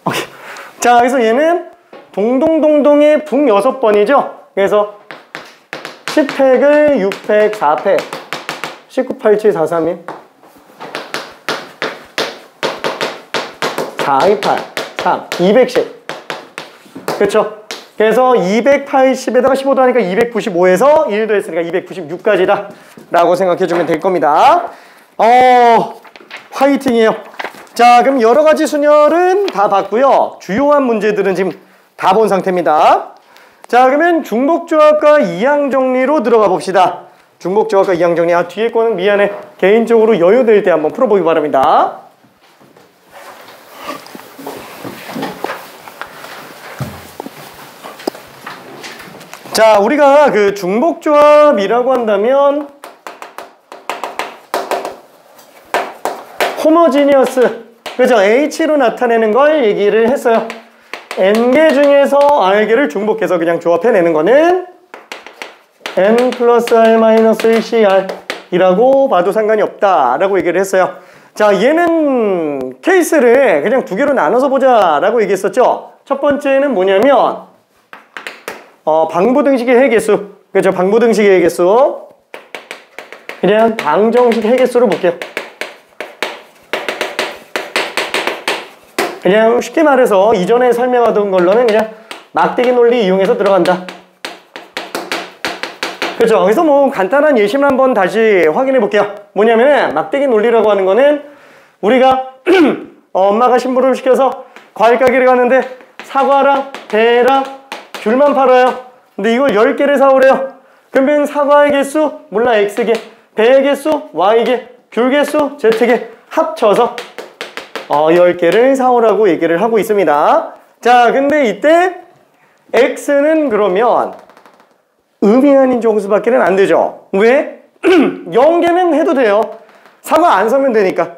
오케이. 자, 그래서 얘는 동동동동의 북 6번이죠? 그래서 10팩을 6팩, 4팩. 19, 87, 431. 428, 3, 210. 그쵸? 그래서 280에다가 15도 하니까 295에서 1도 했으니까 296까지다 라고 생각해주면 될 겁니다. 화이팅이에요. 자, 그럼 여러가지 순열은 다 봤고요. 주요한 문제들은 지금 다 본 상태입니다. 자, 그러면 중복조합과 이항정리로 들어가 봅시다. 중복조합과 이항정리. 뒤에 거는 미안해. 개인적으로 여유될 때 한번 풀어보기 바랍니다. 자, 우리가 그 중복조합이라고 한다면 호모지니어스, 그죠? H로 나타내는 걸 얘기를 했어요. N개 중에서 R개를 중복해서 그냥 조합해내는 거는 N 플러스 R 마이너스 1CR 이라고 봐도 상관이 없다 라고 얘기를 했어요. 자, 얘는 케이스를 그냥 2개로 나눠서 보자 라고 얘기했었죠. 첫 번째는 뭐냐면 방부등식의 해개수. 그죠? 방부등식의 해개수. 그냥 방정식 해개수로 볼게요. 그냥 쉽게 말해서 이전에 설명하던 걸로는 그냥 막대기 논리 이용해서 들어간다. 그죠? 그래서 뭐 간단한 예시를 한번 다시 확인해 볼게요. 뭐냐면은 막대기 논리라고 하는 거는 우리가 엄마가 신부름 시켜서 과일 가게를 갔는데 사과랑 배랑 귤만 팔아요. 근데 이걸 10개를 사오래요. 그러면 사과의 개수 몰라 X개, 배의 개수 Y개, 귤 개수 Z개 합쳐서 10개를 사오라고 얘기를 하고 있습니다. 자, 근데 이때 X는 그러면 음이 아닌 정수밖에는 안 되죠. 왜? 0개는 해도 돼요. 사과 안 사면 되니까.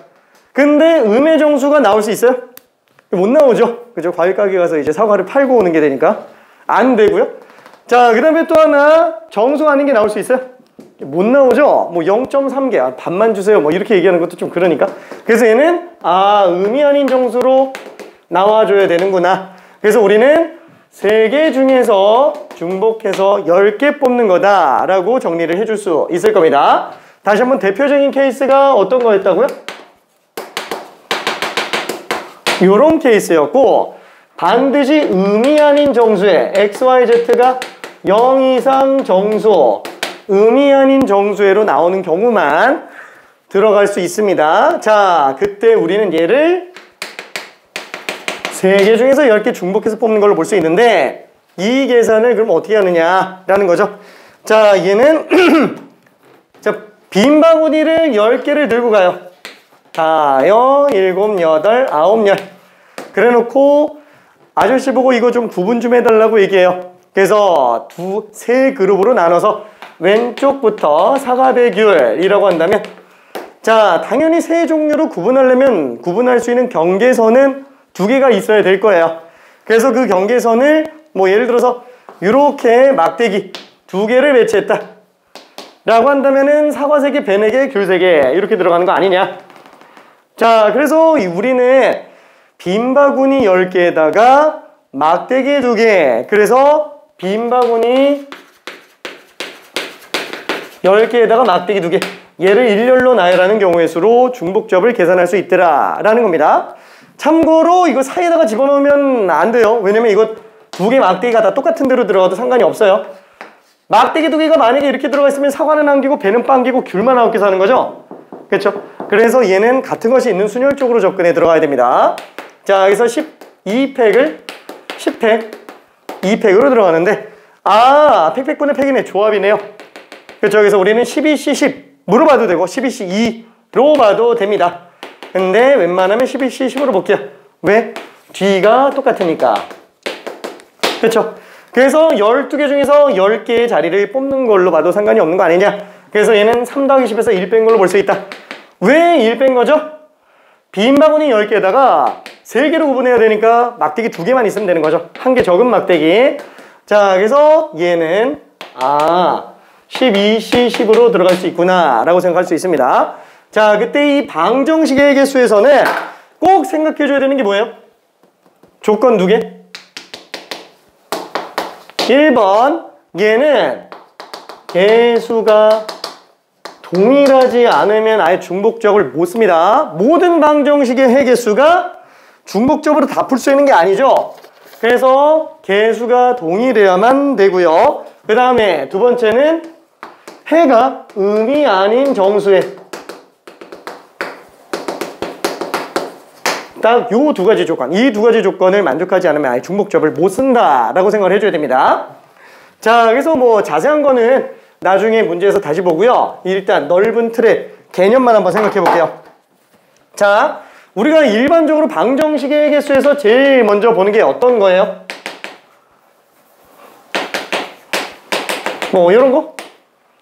근데 음의 정수가 나올 수 있어요? 못 나오죠. 그죠? 과일 가게 가서 이제 사과를 팔고 오는 게 되니까 안 되고요. 자, 그 다음에 또 하나 정수 아닌 게 나올 수 있어요? 못 나오죠? 뭐 0.3개 반만 주세요 뭐 이렇게 얘기하는 것도 좀 그러니까. 그래서 얘는 음이 아닌 정수로 나와줘야 되는구나. 그래서 우리는 3개 중에서 중복해서 10개 뽑는 거다 라고 정리를 해줄 수 있을 겁니다. 다시 한번 대표적인 케이스가 어떤 거였다고요? 요런 케이스였고, 반드시 음이 아닌 정수에 XYZ가 0 이상 정수, 음이 아닌 정수에로 나오는 경우만 들어갈 수 있습니다. 자, 그때 우리는 얘를 3개 중에서 10개 중복해서 뽑는 걸로 볼 수 있는데, 이 계산을 그럼 어떻게 하느냐라는 거죠. 자, 얘는 자, 빈 바구니를 10개를 들고 가요. 4, 7, 8, 9, 10 그래 놓고 아저씨 보고 이거 좀 구분 좀 해달라고 얘기해요. 그래서 세 그룹으로 나눠서 왼쪽부터 사과배귤이라고 한다면, 자, 당연히 세 종류로 구분하려면 구분할 수 있는 경계선은 2개가 있어야 될 거예요. 그래서 그 경계선을 뭐 예를 들어서 이렇게 막대기 2개를 배치했다 라고 한다면은 사과 3개, 배 4개, 귤 3개 이렇게 들어가는 거 아니냐. 자, 그래서 우리는 빈 바구니 10개에다가 막대기 2개, 그래서 빈 바구니 10개에다가 막대기 2개. 얘를 일렬로 나열하는 경우의 수로 중복접을 계산할 수 있더라 라는 겁니다. 참고로 이거 사이에다가 집어넣으면 안 돼요. 왜냐면 이거 2개 막대기가 다 똑같은 대로 들어가도 상관이 없어요. 막대기 2개가 만약에 이렇게 들어가 있으면 사과는 안기고 배는 빵기고 귤만 9개 사는 거죠. 그렇죠? 그래서 얘는 같은 것이 있는 순열 쪽으로 접근해 들어가야 됩니다. 자, 그래서 12팩을 10팩 2팩으로 들어가는데 팩팩분의 팩이네. 조합이네요. 그렇죠? 그래서 우리는 12C 10 물어봐도 되고 12C 2로 봐도 됩니다. 근데 웬만하면 12C 10으로 볼게요. 왜? 뒤가 똑같으니까. 그렇죠? 그래서 12개 중에서 10개의 자리를 뽑는 걸로 봐도 상관이 없는 거 아니냐. 그래서 얘는 3 더하기 10에서 1 뺀 걸로 볼 수 있다. 왜 1 뺀 거죠? 빈 바구니 10개에다가 3개로 구분해야 되니까 막대기 2개만 있으면 되는 거죠. 1개 적은 막대기. 자, 그래서 얘는 12C 10으로 들어갈 수 있구나 라고 생각할 수 있습니다. 자, 그때 이 방정식의 개수에서는 꼭 생각해 줘야 되는 게 뭐예요? 조건 2개. 1번, 얘는 개수가 동일하지 않으면 아예 중복접을 못 씁니다. 모든 방정식의 해개수가 중복접으로 다 풀 수 있는 게 아니죠. 그래서 개수가 동일해야만 되고요. 그 다음에 두 번째는 해가 음이 아닌 정수에 딱 요 2가지 조건, 이 2가지 조건을 만족하지 않으면 아예 중복접을 못 쓴다 라고 생각을 해줘야 됩니다. 자, 그래서 뭐 자세한 거는 나중에 문제에서 다시 보고요. 일단 넓은 틀의 개념만 한번 생각해 볼게요. 자, 우리가 일반적으로 방정식의 개수에서 제일 먼저 보는 게 어떤 거예요? 뭐 이런 거?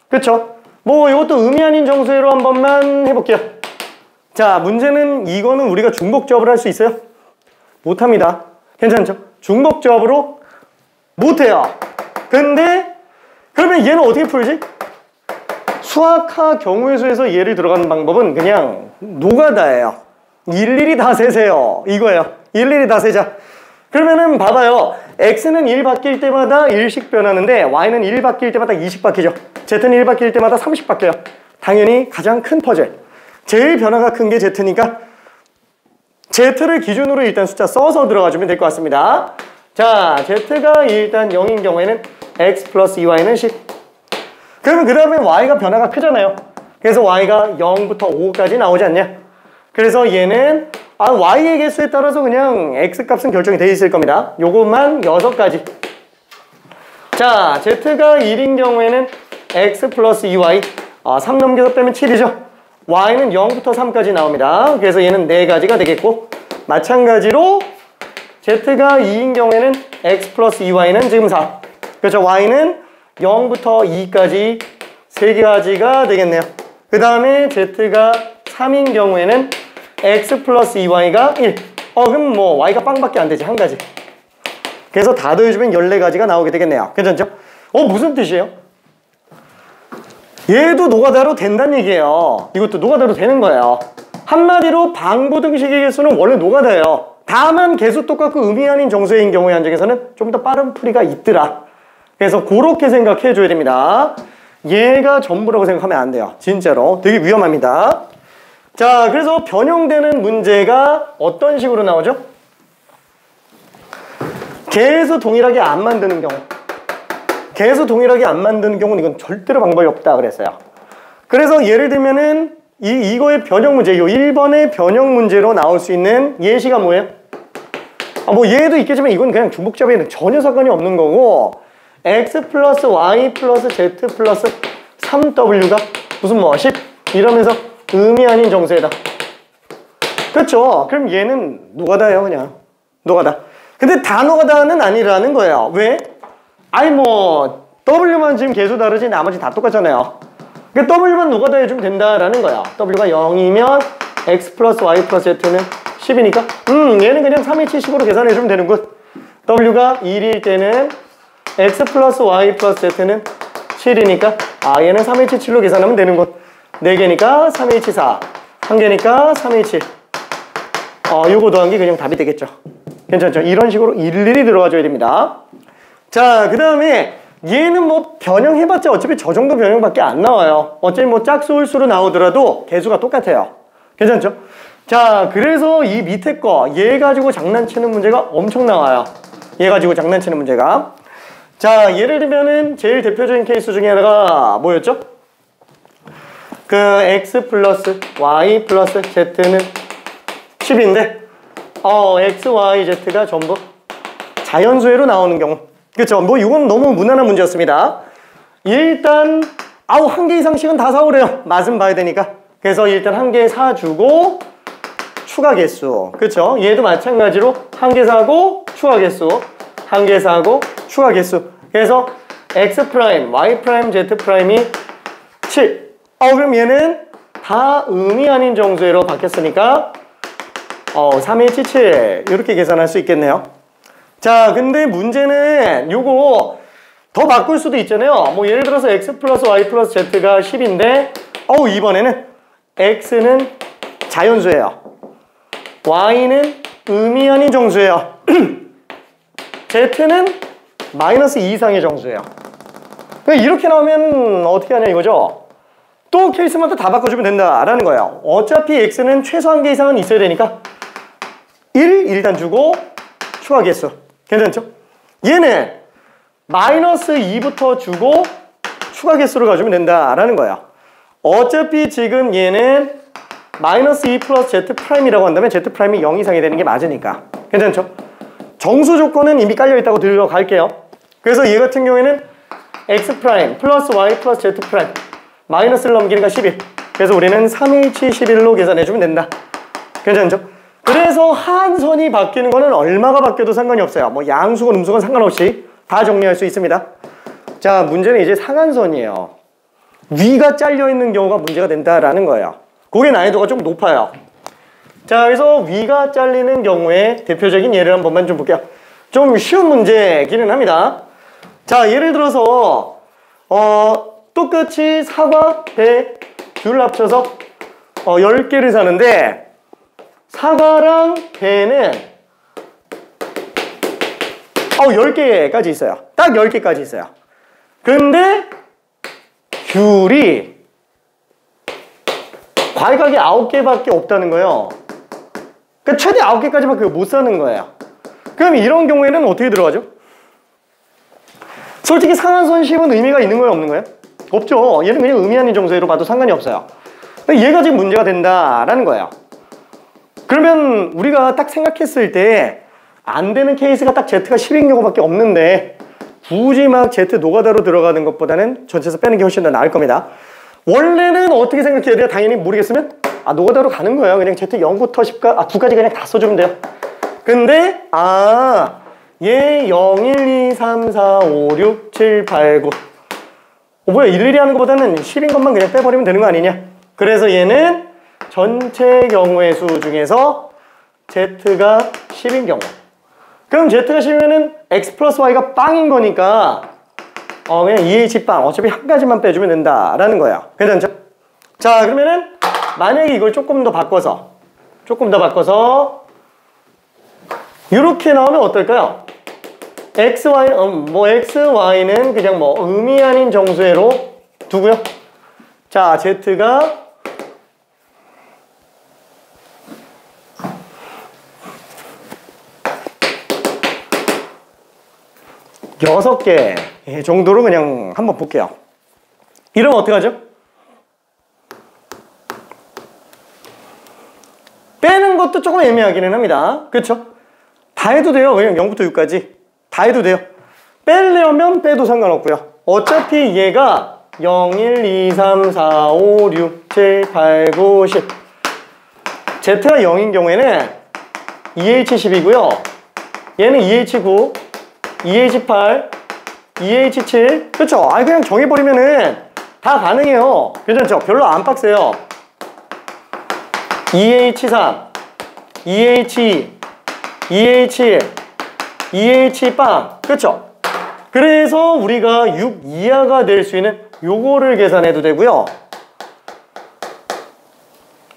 그쵸? 뭐 이것도 음이 아닌 정수로 한 번만 해볼게요. 자, 문제는 이거는 우리가 중복접을 할 수 있어요? 못합니다. 괜찮죠? 중복접으로 못해요. 근데 그러면 얘는 어떻게 풀지? 수학하 경우의 수에서 얘를 들어가는 방법은 그냥 노가다예요. 일일이 다 세세요. 이거예요. 일일이 다 세자. 그러면은 봐봐요. x는 1 바뀔 때마다 1씩 변하는데 y는 1 바뀔 때마다 2씩 바뀌죠. z는 1 바뀔 때마다 3씩 바뀌어요. 당연히 가장 큰 퍼즐. 제일 변화가 큰 게 z니까 z를 기준으로 일단 숫자 써서 들어가주면 될 것 같습니다. 자, z가 일단 0인 경우에는 x 플러스 2y는 10. 그러면 그 다음에 y가 변화가 크잖아요. 그래서 y가 0부터 5까지 나오지 않냐. 그래서 얘는 y의 개수에 따라서 그냥 x 값은 결정이 되어 있을 겁니다. 요것만 6가지. 자, z가 1인 경우에는 x 플러스 2y 3 넘겨서 빼면 7이죠. y는 0부터 3까지 나옵니다. 그래서 얘는 4가지가 되겠고, 마찬가지로 z가 2인 경우에는 x 플러스 2y는 지금 4. 그렇죠. y는 0부터 2까지 3가지가 되겠네요. 그 다음에 z가 3인 경우에는 x 플러스 2y가 1. 그럼 뭐 y가 빵밖에 안 되지. 한 가지. 그래서 다 더해주면 14가지가 나오게 되겠네요. 괜찮죠? 무슨 뜻이에요? 얘도 노가다로 된다는 얘기예요. 이것도 노가다로 되는 거예요. 한마디로 방부등식의 개수는 원래 노가다예요. 다만 개수 똑같고 음이 아닌 정수인 경우의 한정에서는 좀 더 빠른 풀이가 있더라. 그래서 그렇게 생각해 줘야 됩니다. 얘가 전부라고 생각하면 안 돼요. 진짜로 되게 위험합니다. 자, 그래서 변형되는 문제가 어떤 식으로 나오죠? 개수 동일하게 안 만드는 경우. 개수 동일하게 안 만드는 경우는 이건 절대로 방법이 없다 그랬어요. 그래서 예를 들면은 이거의 변형 문제, 요 1번의 변형 문제로 나올 수 있는 예시가 뭐예요? 뭐 얘도 있겠지만 이건 그냥 중복접에는 전혀 상관이 없는 거고, x 플러스 y 플러스 z 플러스 3w가 무슨 뭐 10 이러면서 음이 아닌 정수에다. 그렇죠? 그럼 얘는 노가다예요. 그냥 노가다. 근데 다 노가다는 아니라는 거예요. 왜? 뭐 w만 지금 개수 다르지 나머지 다 똑같잖아요. 그러니까 w만 노가다 해주면 된다라는 거야. w가 0이면 x 플러스 y 플러스 z는 10이니까 얘는 그냥 3일치 10으로 계산해주면 되는군. w가 1일 때는 x 플러스 y 플러스 z는 7이니까 얘는 3일치 7로 계산하면 되는군. 4개니까 3일치 4, 1개니까 3일치. 요거 더한 게 그냥 답이 되겠죠. 괜찮죠? 이런 식으로 일일이 들어가줘야 됩니다. 자, 그 다음에 얘는 뭐 변형해봤자 어차피 저 정도 변형밖에 안 나와요. 어차피 뭐 짝수홀수로 나오더라도 개수가 똑같아요. 괜찮죠? 자, 그래서 이 밑에 거 얘 가지고 장난치는 문제가 엄청 나와요. 얘 가지고 장난치는 문제가. 자, 예를 들면은 제일 대표적인 케이스 중에 하나가 뭐였죠? 그 x 플러스 y 플러스 z는 10인데 x, y, z가 전부 자연수로 나오는 경우. 그렇죠? 뭐 이건 너무 무난한 문제였습니다. 일단 한 개 이상씩은 다 사오래요. 맛은 봐야 되니까. 그래서 일단 한 개 사주고 추가 개수. 그렇죠? 얘도 마찬가지로 한 개 사고 추가 개수. 한 개 사고 추가 개수. 그래서 x 프라임, y 프라임, z 프라임이 7. 그럼 얘는 다 음이 아닌 정수로 바뀌었으니까 3H 7 이렇게 계산할 수 있겠네요. 자, 근데 문제는 요거 더 바꿀 수도 있잖아요. 뭐 예를 들어서 x 플러스 y 플러스 z가 10인데 이번에는 x는 자연수예요. y는 음이 아닌 정수예요. z는 마이너스 2 이상의 정수예요. 이렇게 나오면 어떻게 하냐 이거죠. 또 케이스마다 다 바꿔주면 된다라는 거예요. 어차피 x는 최소 한 개 이상은 있어야 되니까 1 일단 주고 추가 개수. 괜찮죠? 얘는 마이너스 2부터 주고 추가 개수를 가주면 된다라는 거예요. 어차피 지금 얘는 마이너스 2 플러스 z 프라임이라고 한다면 z 프라임이 0 이상이 되는 게 맞으니까. 괜찮죠? 정수 조건은 이미 깔려있다고 들어갈게요. 그래서 얘 같은 경우에는 x 프라임 플러스 y 플러스 z 프라임 마이너스를 넘기니까 11. 그래서 우리는 3H11로 계산해주면 된다. 괜찮죠? 그래서 한선이 바뀌는 거는 얼마가 바뀌어도 상관이 없어요. 뭐 양수건 음수건 상관없이 다 정리할 수 있습니다. 자, 문제는 이제 상한선이에요. 위가 잘려있는 경우가 문제가 된다라는 거예요. 그게 난이도가 좀 높아요. 자, 그래서 위가 잘리는 경우에 대표적인 예를 한 번만 좀 볼게요. 좀 쉬운 문제기는 합니다. 자, 예를 들어서 똑같이 사과, 배, 귤 합쳐서 10개를 사는데 사과랑 배는 10개까지 있어요. 딱 10개까지 있어요. 근데 귤이 과일가게 9개밖에 없다는 거예요. 그러니까 최대 9개까지밖에 못 사는 거예요. 그럼 이런 경우에는 어떻게 들어가죠? 솔직히 상한선 10은 의미가 있는 거예요, 없는 거예요? 없죠. 얘는 그냥 의미 아닌 정수로 봐도 상관이 없어요. 얘가 지금 문제가 된다라는 거예요. 그러면 우리가 딱 생각했을 때 안 되는 케이스가 딱 Z가 10인 경우밖에 없는데 굳이 막 Z 노가다로 들어가는 것보다는 전체에서 빼는 게 훨씬 더 나을 겁니다. 원래는 어떻게 생각해야 돼요? 당연히 모르겠으면 노가다로 가는 거예요. 그냥 Z 0부터 10까지 9까지 그냥 다 써주면 돼요. 근데 얘 0, 1, 2, 3, 4, 5, 6, 7, 8, 9 뭐야 일일이 하는 것보다는 10인 것만 그냥 빼버리면 되는 거 아니냐. 그래서 얘는 전체 경우의 수 중에서 Z가 10인 경우. 그럼 Z가 10이면은 X 플러스 Y가 빵인 거니까 그냥 2H 빵 어차피 한 가지만 빼주면 된다라는 거예요. 괜찮죠? 자, 그러면은 만약에 이걸 조금 더 바꿔서 이렇게 나오면 어떨까요? X, Y는 그냥 의미 아닌 정수회로 두고요. 자, Z가 6개 정도로 그냥 한번 볼게요. 이러면 어떡하죠? 빼는 것도 조금 애매하기는 합니다. 그렇죠? 다 해도 돼요. 그냥 0부터 6까지 다 해도 돼요. 빼려면 빼도 상관없고요. 어차피 얘가 0, 1, 2, 3, 4, 5, 6, 7, 8, 9, 10 Z가 0인 경우에는 2H10이고요. 얘는 2H9 2H8, 2H7 그렇죠? 그냥 정해버리면은 다 가능해요. 괜찮죠? 별로 안 빡세요. 2H3, 2H2, 2H1, 2H 빵 그렇죠? 그래서 우리가 6 이하가 될 수 있는 요거를 계산해도 되고요.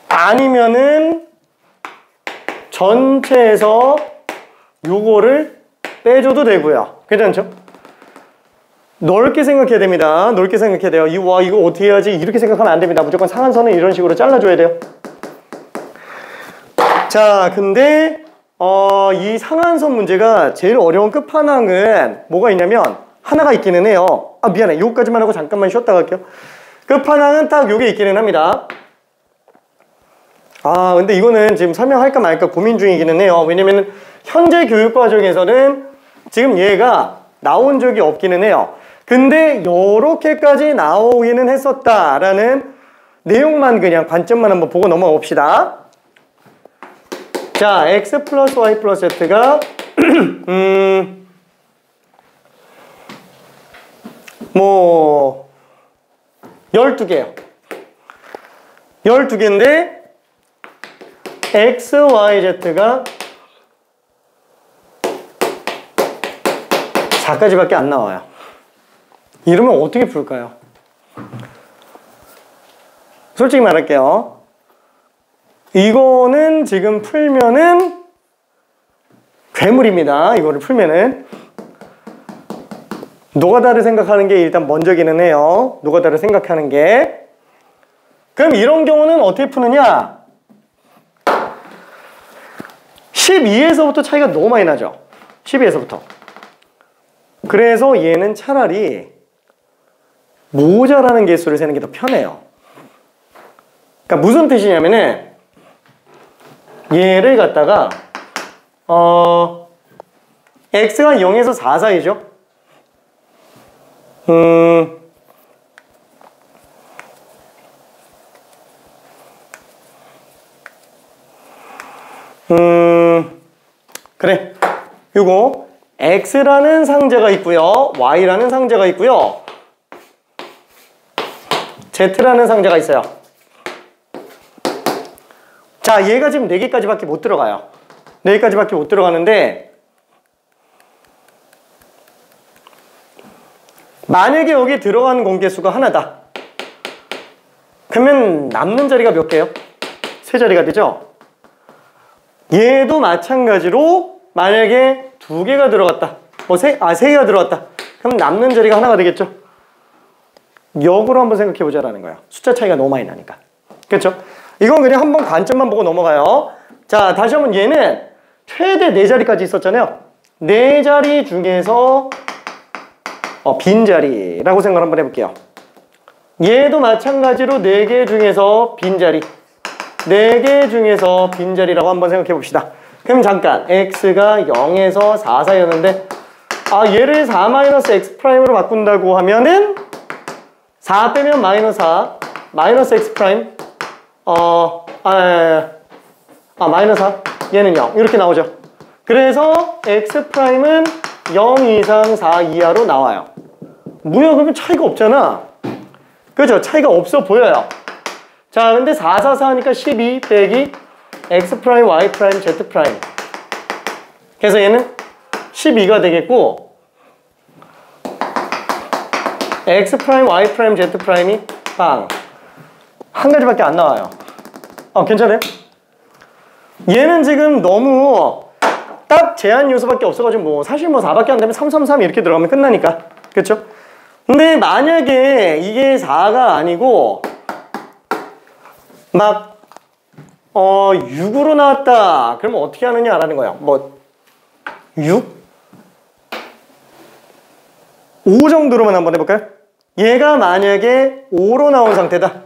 아니면은 전체에서 요거를 빼줘도 되고요. 괜찮죠? 넓게 생각해야 됩니다. 넓게 생각해야 돼요. 와, 이거 어떻게 해야지? 이렇게 생각하면 안 됩니다. 무조건 상한선은 이런 식으로 잘라줘야 돼요. 자, 근데 이 상한선 문제가 제일 어려운 끝판왕은 뭐가 있냐면 하나가 있기는 해요. 아, 미안해. 요거까지만 하고 잠깐만 쉬었다 갈게요. 끝판왕은 딱 요게 있기는 합니다. 아, 근데 이거는 지금 설명할까 말까 고민 중이기는 해요. 왜냐면 현재 교육과정에서는 지금 얘가 나온 적이 없기는 해요. 근데 요렇게까지 나오기는 했었다라는 내용만 그냥 관점만 한번 보고 넘어가 봅시다. 자, x 플러스 y 플러스 z가 12개예요. 12개인데 x, y, z가 4까지밖에 안 나와요. 이러면 어떻게 풀까요? 솔직히 말할게요. 이거는 지금 풀면은 괴물입니다. 이거를 풀면은 노가다를 생각하는 게 일단 먼저기는 해요. 노가다를 생각하는 게. 그럼 이런 경우는 어떻게 푸느냐? 12에서부터 차이가 너무 많이 나죠. 12에서부터. 그래서 얘는 차라리 모자라는 개수를 세는 게 더 편해요. 그러니까 무슨 뜻이냐면은 얘를 갖다가 x가 0에서 4 사이죠. 그래. 요거 x라는 상자가 있고요. y라는 상자가 있고요. z라는 상자가 있어요. 자, 얘가 지금 4개까지밖에 못 들어가요. 4개까지밖에 못 들어가는데 만약에 여기 들어가는 공개수가 하나다. 그러면 남는 자리가 몇 개예요? 3자리가 되죠? 얘도 마찬가지로 만약에 2개가 들어갔다. 3개가 들어갔다. 그럼 남는 자리가 하나가 되겠죠? 역으로 한번 생각해 보자라는 거예요. 숫자 차이가 너무 많이 나니까. 그렇죠? 이건 그냥 한번 관점만 보고 넘어가요. 자, 다시 한번 얘는 최대 4자리까지 있었잖아요. 4자리 중에서 빈자리라고 생각을 한번 해볼게요. 얘도 마찬가지로 4개 중에서 빈자리. 4개 중에서 빈자리라고 한번 생각해 봅시다. 그럼 잠깐 x가 0에서 4 사이였는데 얘를 4-x'으로 바꾼다고 하면은 4 빼면 마이너스 4 마이너스 x 프라임 마이너스 4 얘는 0 이렇게 나오죠. 그래서 x 프라임은 0 이상 4 이하로 나와요. 뭐야, 그러면 차이가 없잖아. 그죠? 차이가 없어 보여요. 자, 근데 4, 4, 4 하니까 12 빼기 x 프라임, y 프라임, z 프라임. 그래서 얘는 12가 되겠고 x 프라임, y 프라임, z 프라임이 빵. 한 가지밖에 안 나와요. 괜찮아요? 얘는 지금 너무 딱 제한 요소밖에 없어가지고 사실 4밖에 안 되면 3, 3, 3 이렇게 들어가면 끝나니까. 그쵸? 근데 만약에 이게 4가 아니고 막 6으로 나왔다. 그러면 어떻게 하느냐라는 거예요. 6? 5 정도로만 한번 해볼까요? 얘가 만약에 5로 나온 상태다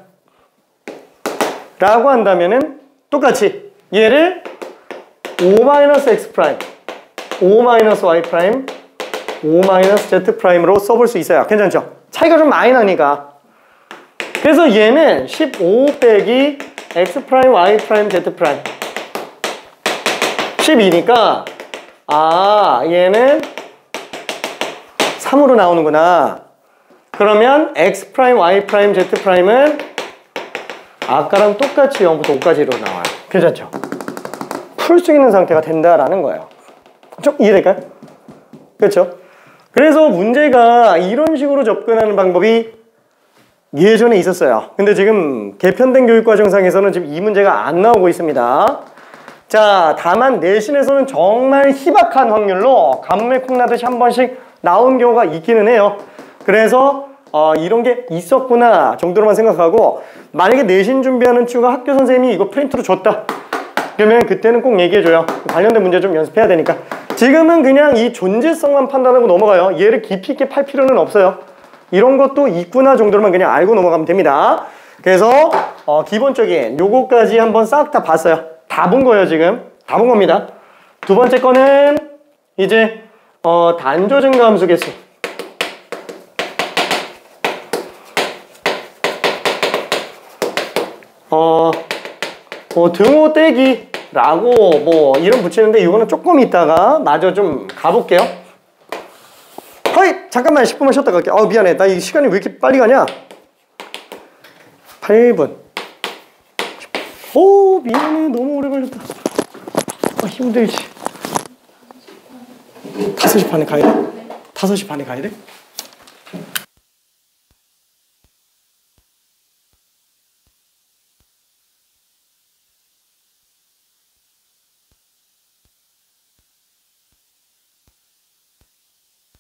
라고 한다면은 똑같이 얘를 5-x 프라임 5-y 프라임 5-z 프라임으로 써볼 수 있어요. 괜찮죠? 차이가 좀 많이 나니까. 그래서 얘는 15 빼기 x 프라임, y 프라임, z 프라임 12니까 얘는 3으로 나오는구나. 그러면 x 프라임, y 프라임, z 프라임은 아까랑 똑같이 0부터 5까지로 나와요. 괜찮죠? 풀 수 있는 상태가 된다라는 거예요. 좀 이해될까요? 그렇죠? 그래서 문제가 이런 식으로 접근하는 방법이 예전에 있었어요. 근데 지금 개편된 교육과정상에서는 지금 이 문제가 안 나오고 있습니다. 자, 다만 내신에서는 정말 희박한 확률로 가뭄에 콩나듯이 한 번씩 나온 경우가 있기는 해요. 그래서 이런 게 있었구나 정도로만 생각하고, 만약에 내신 준비하는 친구가 학교 선생님이 이거 프린트로 줬다 그러면 그때는 꼭 얘기해줘요. 관련된 문제 좀 연습해야 되니까. 지금은 그냥 이 존재성만 판단하고 넘어가요. 얘를 깊이 있게 팔 필요는 없어요. 이런 것도 있구나 정도로만 그냥 알고 넘어가면 됩니다. 그래서 기본적인 요거까지 한번 싹 다 봤어요. 다 본 거예요. 지금 다 본 겁니다. 두 번째 거는 이제 단조 증가 함수 개수. 등호 떼기라고 뭐 이름 붙이는데 이거는 조금 있다가 마저 좀 가볼게요. 허이! 잠깐만 10분만 쉬었다 갈게. 미안해. 나 이 시간이 왜 이렇게 빨리 가냐? 8분. 오 미안해. 너무 오래 걸렸다. 힘들지. 5시 반에 가야 돼? 5시 반에 가야 돼?